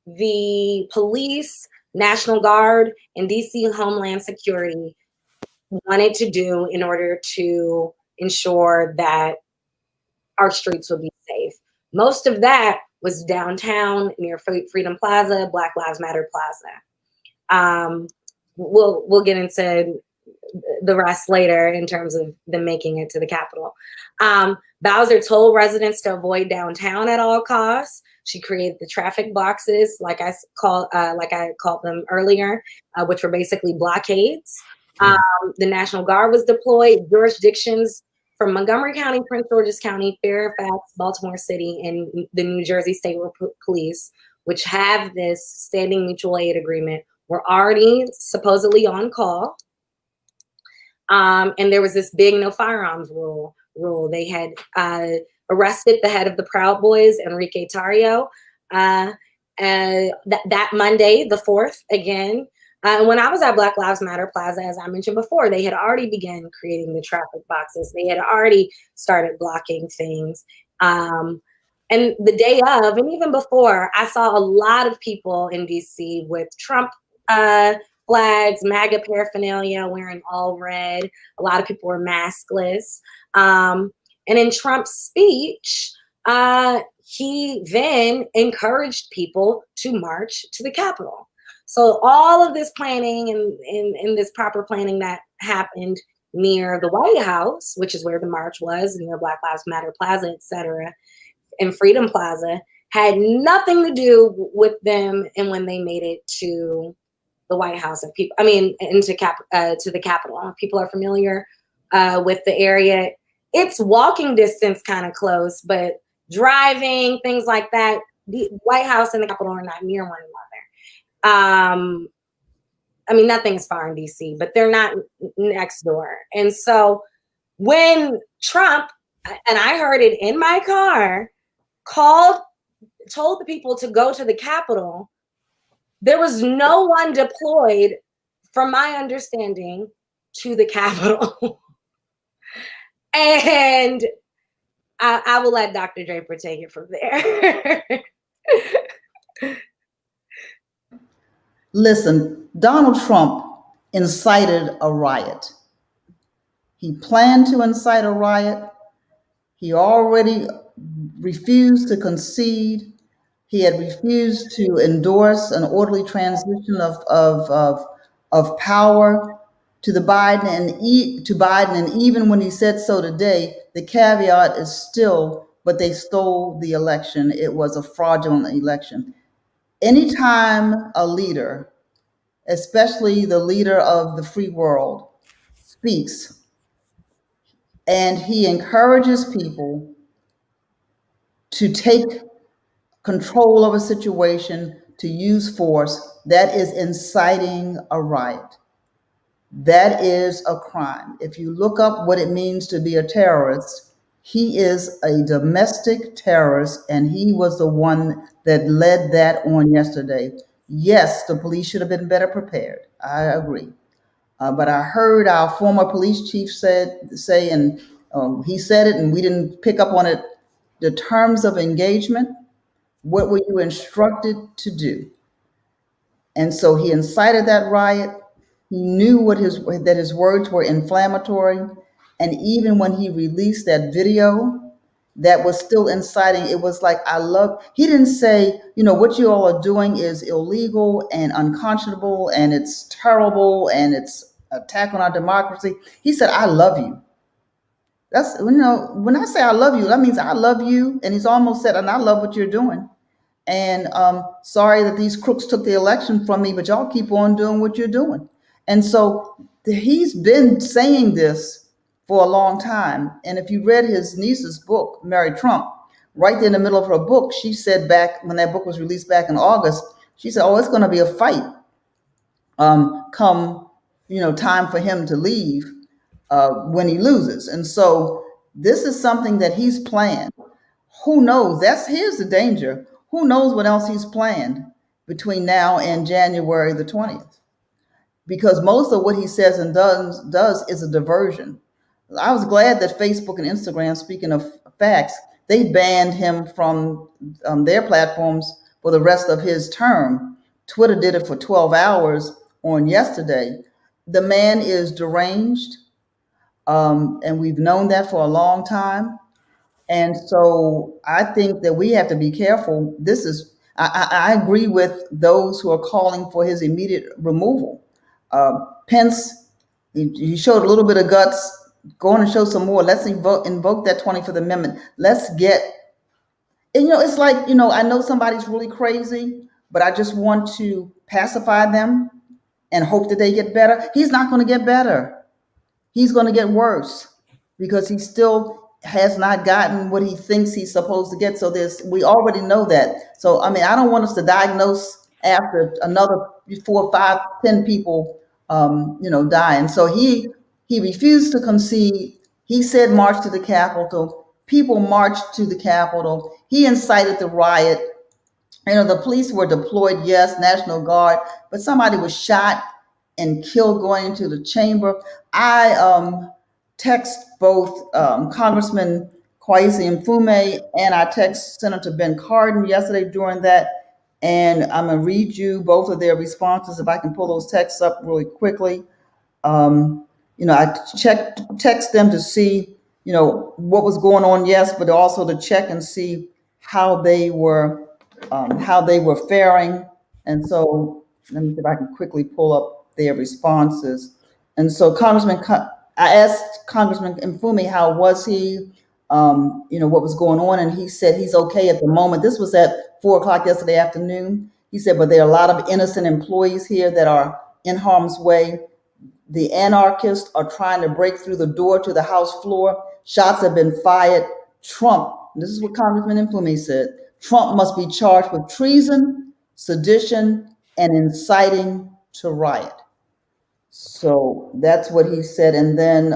the police, National Guard, and DC Homeland Security wanted to do in order to ensure that our streets would be safe. Most of that was downtown near Freedom Plaza, Black Lives Matter Plaza. We'll get into the rest later in terms of them making it to the Capitol. Bowser told residents to avoid downtown at all costs. She created the traffic boxes, like I called them earlier, which were basically blockades. The National Guard was deployed. Jurisdictions from Montgomery County, Prince George's County, Fairfax, Baltimore City, and the New Jersey State Police, which have this standing mutual aid agreement, were already supposedly on call. And there was this big no firearms rule. They had arrested the head of the Proud Boys, Enrique Tarrio, that Monday, the 4th, again. When I was at Black Lives Matter Plaza, as I mentioned before, they had already begun creating the traffic boxes. They had already started blocking things. And the day of, and even before, I saw a lot of people in DC with Trump flags, MAGA paraphernalia, wearing all red. A lot of people were maskless. And in Trump's speech, he then encouraged people to march to the Capitol. So all of this planning and this proper planning that happened near the White House, which is where the march was, near Black Lives Matter Plaza, et cetera, and Freedom Plaza, had nothing to do with them and when they made it to the White House. To the Capitol. People are familiar with the area. It's walking distance kind of close, but driving, things like that, the White House and the Capitol are not near one another. I mean, nothing is far in DC, but they're not next door. And so when Trump, and I heard it in my car, told the people to go to the Capitol, there was no one deployed, from my understanding, to the Capitol. And I will let Dr. Draper take it from there. Listen, Donald Trump incited a riot. He planned to incite a riot. He already refused to concede. He had refused to endorse an orderly transition of power to Biden, and even when he said so today, the caveat is still, but they stole the election. It was a fraudulent election. Anytime a leader, especially the leader of the free world, speaks and he encourages people to take control of a situation, to use force, that is inciting a riot. That is a crime. If you look up what it means to be a terrorist, he is a domestic terrorist, and he was the one that led that on yesterday. Yes, the police should have been better prepared. I agree. But I heard our former police chief say, and he said it, and we didn't pick up on it, the terms of engagement. What were you instructed to do? And so he incited that riot. He knew that his words were inflammatory. And even when he released that video that was still inciting, it was like, he didn't say, what you all are doing is illegal and unconscionable and it's terrible and it's attack on our democracy. He said, I love you. That's, when I say I love you, that means I love you. And he's almost said, and I love what you're doing. And sorry that these crooks took the election from me, but y'all keep on doing what you're doing. And so he's been saying this for a long time. And if you read his niece's book, Mary Trump, right there in the middle of her book, she said back when that book was released back in August, she said, oh, it's going to be a fight come, time for him to leave when he loses. And so this is something that he's planned. Who knows? Here's the danger. Who knows what else he's planned between now and January the 20th? Because most of what he says and does is a diversion. I was glad that Facebook and Instagram, speaking of facts, they banned him from their platforms for the rest of his term. Twitter did it for 12 hours on yesterday. The man is deranged, and we've known that for a long time. And so I think that we have to be careful. I agree with those who are calling for his immediate removal. Pence, he showed a little bit of guts, going to show some more. Let's invoke that 25th Amendment. Let's get, and it's like, I know somebody's really crazy, but I just want to pacify them and hope that they get better. He's not going to get better. He's going to get worse because he still has not gotten what he thinks he's supposed to get. So we already know that. So, I mean, I don't want us to diagnose after another 4, 5, 10 people, die. And so he refused to concede. He said, march to the Capitol. People marched to the Capitol. He incited the riot. The police were deployed, yes, National Guard, but somebody was shot and killed going into the chamber. I text both Congressman Kwesi Mfume and I text Senator Ben Cardin yesterday during that, and I'm gonna read you both of their responses if I can pull those texts up really quickly. I text them to see, what was going on, yes, but also to check and see how they were faring. And so let me see if I can quickly pull up their responses. And so I asked Congressman Mfume how was he, what was going on, and he said he's okay at the moment. This was at 4:00 yesterday afternoon. He said, but there are a lot of innocent employees here that are in harm's way. The anarchists are trying to break through the door to the House floor. Shots have been fired. Trump, this is what Congressman Inflame said, Trump must be charged with treason, sedition, and inciting to riot. So that's what he said. And then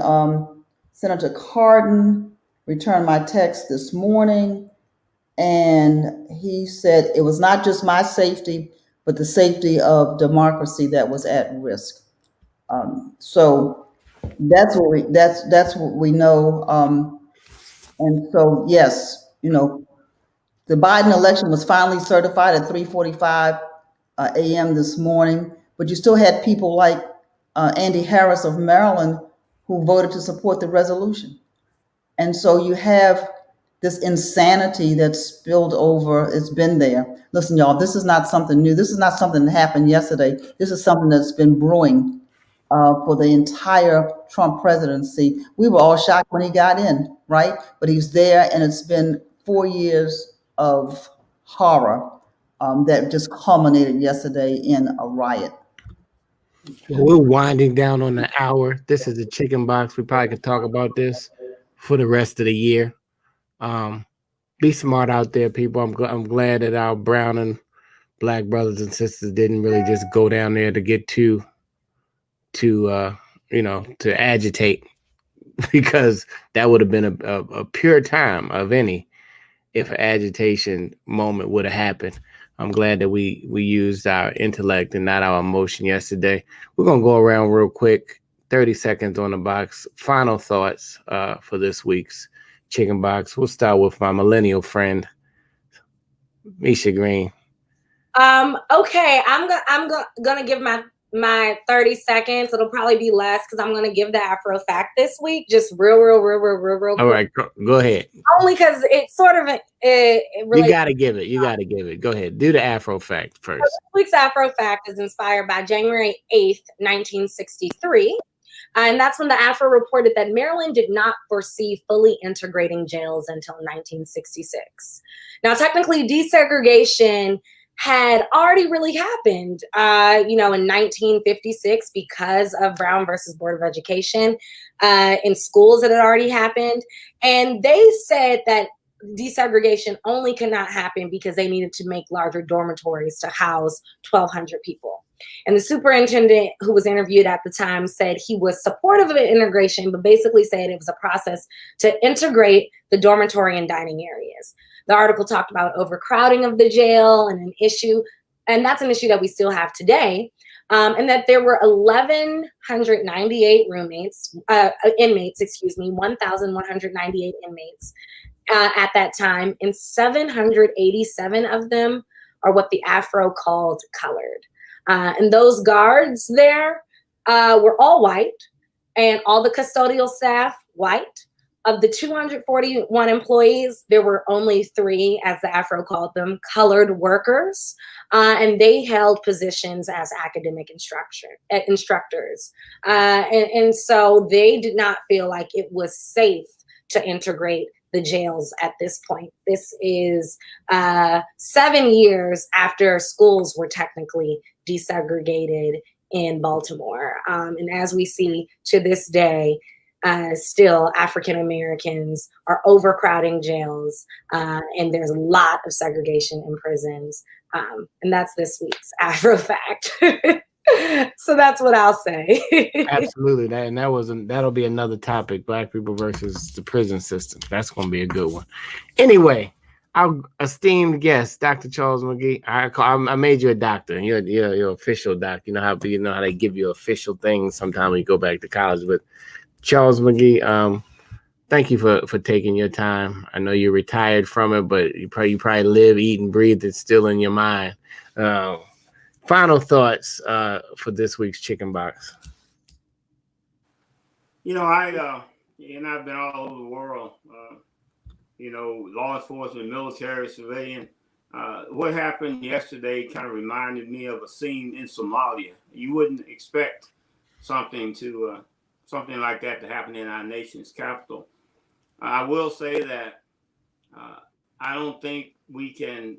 Senator Cardin returned my text this morning, and he said it was not just my safety, but the safety of democracy that was at risk. So that's what we know. And so yes, the Biden election was finally certified at 3:45 a.m. this morning, but you still had people like Andy Harris of Maryland who voted to support the resolution. And so you have this insanity that's spilled over. It's been there. Listen, y'all, this is not something new. This is not something that happened yesterday. This is something that's been brewing for the entire Trump presidency. We were all shocked when he got in, right? But he's there, and it's been 4 years of horror that just culminated yesterday in a riot. Well, we're winding down on the hour. This is the Chicken Box. We probably could talk about this for the rest of the year. Be smart out there, people. I'm glad that our brown and black brothers and sisters didn't really just go down there to get to agitate, because that would have been a pure time of any if an agitation moment would have happened. I'm glad that we used our intellect and not our emotion yesterday. We're gonna go around real quick, 30 seconds on the box. Final thoughts for this week's Chicken Box. We'll start with my millennial friend, Misha Green. Okay, I'm gonna give my 30 seconds. It'll probably be less because I'm gonna give the Afro fact this week, just real quick. All right, go ahead. Only because it's sort of it You gotta give it. You gotta give it. Go ahead. Do the Afro fact first. This week's Afro fact is inspired by January 8th, 1963. And that's when the Afro reported that Maryland did not foresee fully integrating jails until 1966. Now, technically, desegregation had already really happened, in 1956 because of Brown versus Board of Education. In schools, it had already happened. And they said that desegregation only could not happen because they needed to make larger dormitories to house 1,200 people. And the superintendent who was interviewed at the time said he was supportive of integration, but basically said it was a process to integrate the dormitory and dining areas. The article talked about overcrowding of the jail and an issue, and that's an issue that we still have today, and that there were 1,198 inmates, 1,198 inmates at that time, and 787 of them are what the Afro called colored. And those guards there were all white, and all the custodial staff white. Of the 241 employees, there were only 3, as the Afro called them, colored workers, and they held positions as academic instructors. And so they did not feel like it was safe to integrate the jails at this point. This is 7 years after schools were technically desegregated in Baltimore. And as we see to this day, still African Americans are overcrowding jails, and there's a lot of segregation in prisons. And that's this week's Afro fact. So that's what I'll say. Absolutely. That'll be another topic, Black people versus the prison system. That's going to be a good one. Anyway, our esteemed guest, Dr. Charles McGee. I made you a doctor. You're official doctor. You know how they give you official things sometimes when you go back to college. But Charles McGee, thank you for taking your time. I know you're retired from it, but you probably live, eat, and breathe. It's still in your mind. Final thoughts for this week's Chicken Box. I've been all over the world. Law enforcement, military, civilian. What happened yesterday kind of reminded me of a scene in Somalia. You wouldn't expect something like that to happen in our nation's capital. I will say that I don't think we can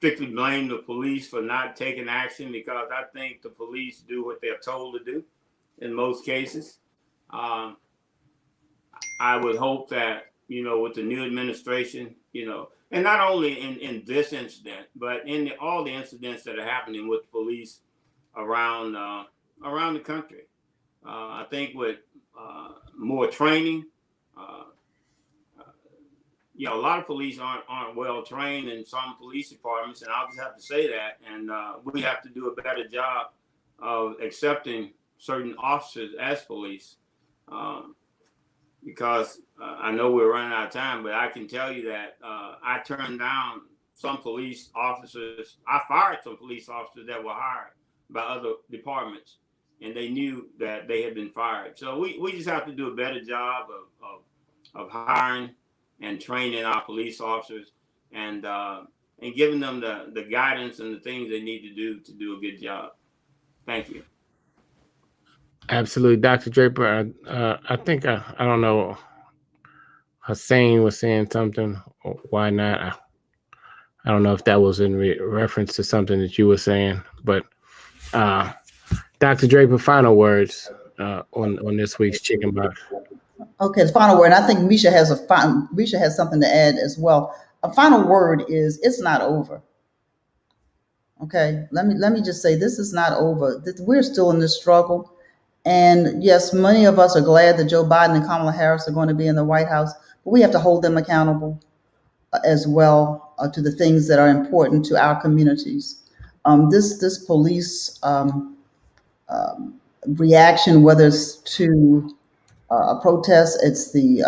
strictly blame the police for not taking action, because I think the police do what they're told to do in most cases. Um, I would hope that, with the new administration, and not only in this incident, but in all the incidents that are happening with police around around the country. I think with more training, uh, a lot of police aren't well trained in some police departments, and I'll just have to say that. And we have to do a better job of accepting certain officers as police, because I know we're running out of time, but I can tell you that I turned down some police officers. I fired some police officers that were hired by other departments, and they knew that they had been fired. So we just have to do a better job of hiring and training our police officers, and giving them the guidance and the things they need to do a good job. Thank you. Absolutely, Dr. Draper. I think I don't know. Hussein was saying something. Why not? I don't know if that was in reference to something that you were saying, but Dr. Draper, final words on this week's Chicken Box. Okay, the final word. I think Misha has something to add as well. A final word is it's not over. Okay, let me just say this is not over. We're still in this struggle, and yes, many of us are glad that Joe Biden and Kamala Harris are going to be in the White House, but we have to hold them accountable as well to the things that are important to our communities. This police reaction, whether it's to a protest, it's the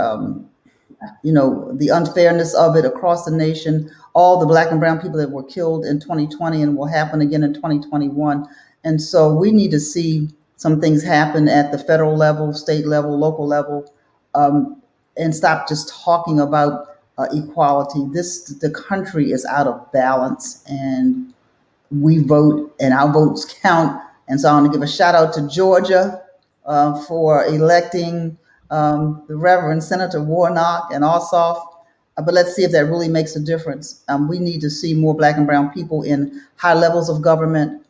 the unfairness of it across the nation, all the Black and brown people that were killed in 2020 and will happen again in 2021. And so we need to see some things happen at the federal level, state level, local level, and stop just talking about equality. The country is out of balance, and we vote and our votes count. And so I want to give a shout out to Georgia for electing the Reverend Senator Warnock and Ossoff. But let's see if that really makes a difference. We need to see more Black and brown people in high levels of government.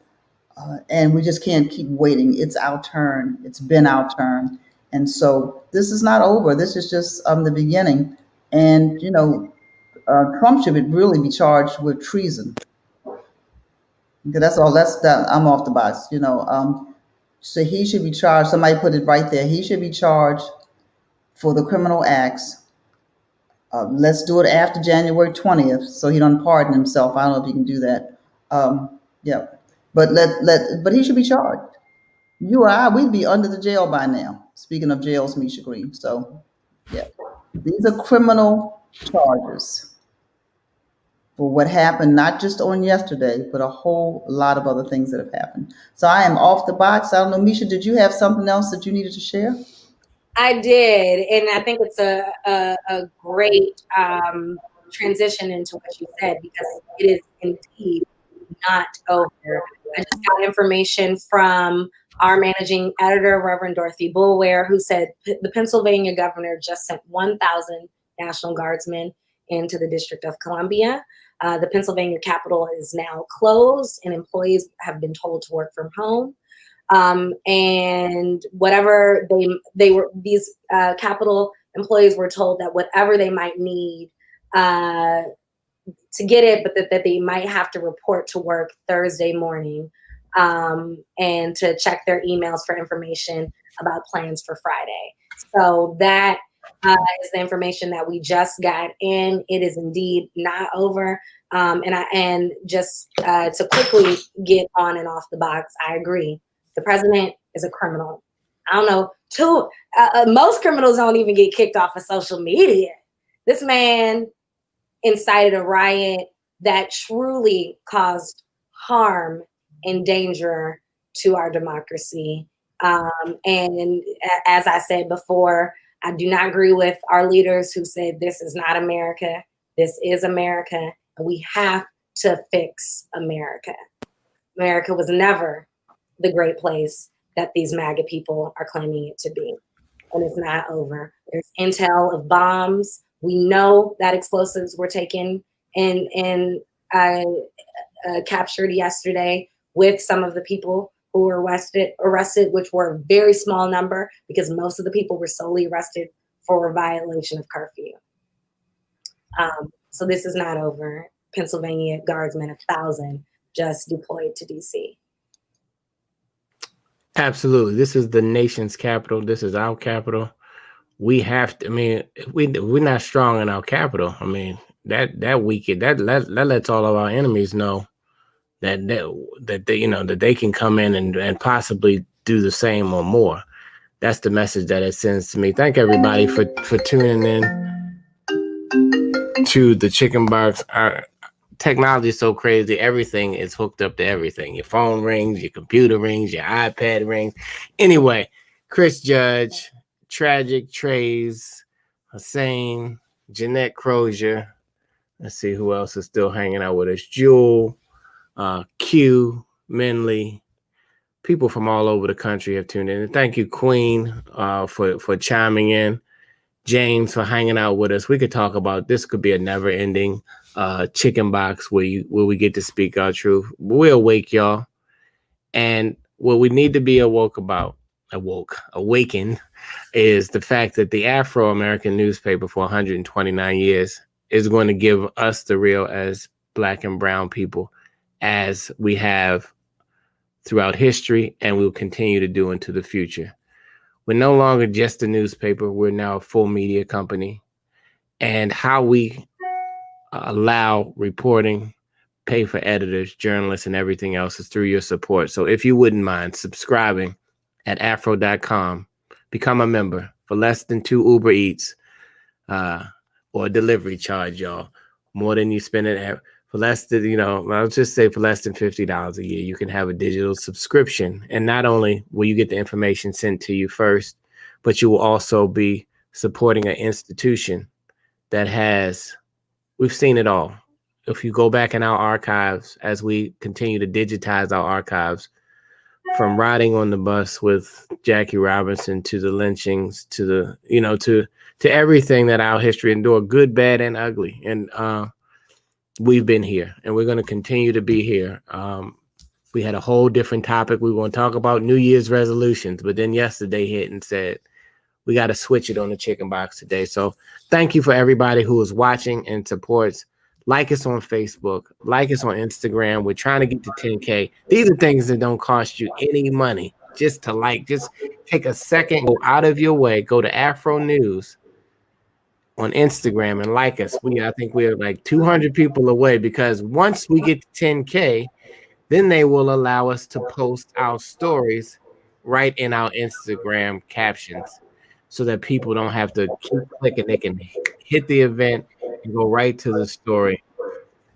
And we just can't keep waiting. It's our turn. It's been our turn. And so this is not over. This is just the beginning. And, Trump should really be charged with treason. Okay, that's all. That's that. I'm off the box. So he should be charged. Somebody put it right there. He should be charged for the criminal acts. Let's do it after January 20th, so he don't pardon himself. I don't know if he can do that. Yeah, but but he should be charged. You or I, we'd be under the jail by now. Speaking of jails, Misha Green. So, yeah, these are criminal charges for what happened, not just on yesterday, but a whole lot of other things that have happened. So I am off the box. I don't know, Misha, did you have something else that you needed to share? I did, and I think it's a great transition into what you said, because it is indeed not over. I just got information from our managing editor, Reverend Dorothy Bulware, who said the Pennsylvania governor just sent 1,000 National Guardsmen into the District of Columbia. The Pennsylvania Capitol is now closed, and employees have been told to work from home. And whatever these Capitol employees were told that whatever they might need to get it, but that they might have to report to work Thursday morning, and to check their emails for information about plans for Friday. So that is the information that we just got in. It is indeed not over. And just to quickly get on and off the box, I agree. The president is a criminal. I don't know. Most criminals don't even get kicked off of social media. This man incited a riot that truly caused harm and danger to our democracy. And as I said before, I do not agree with our leaders who said this is not America. This is America, and we have to fix America. America was never the great place that these MAGA people are claiming it to be. And it's not over. There's intel of bombs. We know that explosives were taken in captured yesterday with some of the people who were arrested, which were a very small number because most of the people were solely arrested for a violation of curfew. So this is not over. Pennsylvania guardsmen, 1,000 just deployed to DC. Absolutely. This is the nation's capital. This is our capital. We have to, I mean, we're not strong in our capital. I mean, that lets all of our enemies know that they, you know, that they can come in and possibly do the same or more. That's the message that it sends to me. Thank everybody for tuning in to the Chicken Box. Our technology is so crazy. Everything is hooked up to everything. Your phone rings, your computer rings, your iPad rings. Anyway, Chris Judge, Tragic Trays, Hussein, Jeanette Crozier. Let's see who else is still hanging out with us. Jewel, Q, Minley. People from all over the country have tuned in. And thank you, Queen, for chiming in. James for hanging out with us. We could talk about this. Could be a never-ending chicken box where we get to speak our truth. We're awake, y'all, and what we need to be awakened, is the fact that the Afro-American newspaper for 129 years is going to give us the real as Black and brown people, as we have throughout history, and we'll continue to do into the future. We're no longer just a newspaper. We're now a full media company. And how we allow reporting, pay for editors, journalists, and everything else is through your support. So if you wouldn't mind subscribing at afro.com, become a member for less than 2 Uber Eats or a delivery charge, y'all. More than you spend it for less than, you know, I'll just say for less than $50 a year, you can have a digital subscription. And not only will you get the information sent to you first, but you will also be supporting an institution that has, we've seen it all. If you go back in our archives, as we continue to digitize our archives, from riding on the bus with Jackie Robinson to the lynchings, to the, you know, to everything that our history endured, good, bad, and ugly. And we've been here, and we're going to continue to be here. We had a whole different topic. We were going to talk about New Year's resolutions, but then yesterday hit and said, we got to switch it on the Chicken Box today. So thank you for everybody who is watching and supports. Like us on Facebook, like us on Instagram. We're trying to get to 10K. These are things that don't cost you any money. Just to like, just take a second, go out of your way, go to Afro News on Instagram and like us. I think we're like 200 people away, because once we get to 10K, then they will allow us to post our stories right in our Instagram captions, so that people don't have to keep clicking. They can hit the event and go right to the story,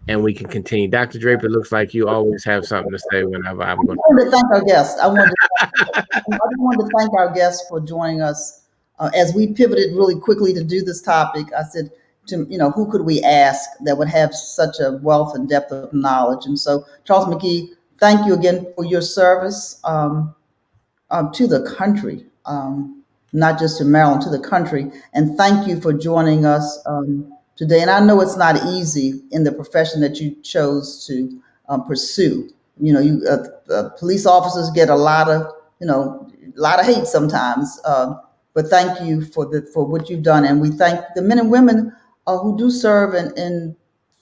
and we can continue. Dr. Draper, looks like you always have something to say whenever I'm going. I wanted to thank our guests. I wanted to thank our guests for joining us. As we pivoted really quickly to do this topic, I said, who could we ask that would have such a wealth and depth of knowledge? And so, Charles McKee, thank you again for your service to the country, not just to Maryland, to the country. And thank you for joining us today. And I know it's not easy in the profession that you chose to pursue. You know, police officers get a lot of hate sometimes. But thank you for what you've done. And we thank the men and women who do serve in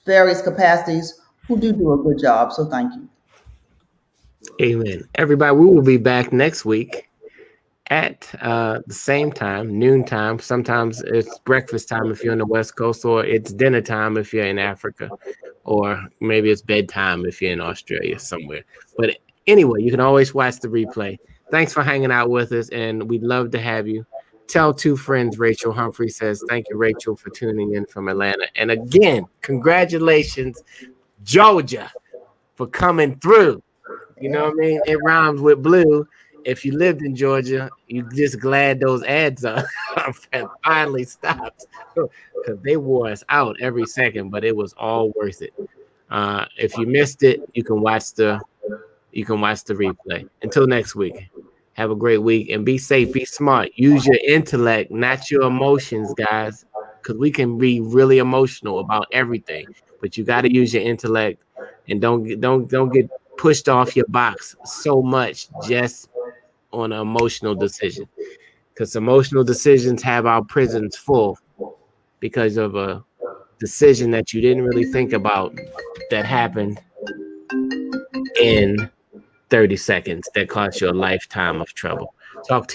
various capacities, who do a good job. So thank you. Amen. Everybody, we will be back next week at the same time, noon time. Sometimes it's breakfast time if you're on the West Coast, or it's dinner time if you're in Africa, or maybe it's bedtime if you're in Australia somewhere. But anyway, you can always watch the replay. Thanks for hanging out with us, and we'd love to have you. Tell 2 friends, Rachel Humphrey says. Thank you, Rachel, for tuning in from Atlanta. And again, congratulations, Georgia, for coming through. You know what I mean? It rhymes with blue. If you lived in Georgia, you're just glad those ads have finally stopped, because they wore us out every second, but it was all worth it. If you missed it, you can watch the replay. Until next week, have a great week and be safe, be smart. Use your intellect, not your emotions, guys, because we can be really emotional about everything, but you got to use your intellect and don't get pushed off your box so much just on an emotional decision, because emotional decisions have our prisons full because of a decision that you didn't really think about that happened in 30 seconds that cost you a lifetime of trouble. Talk to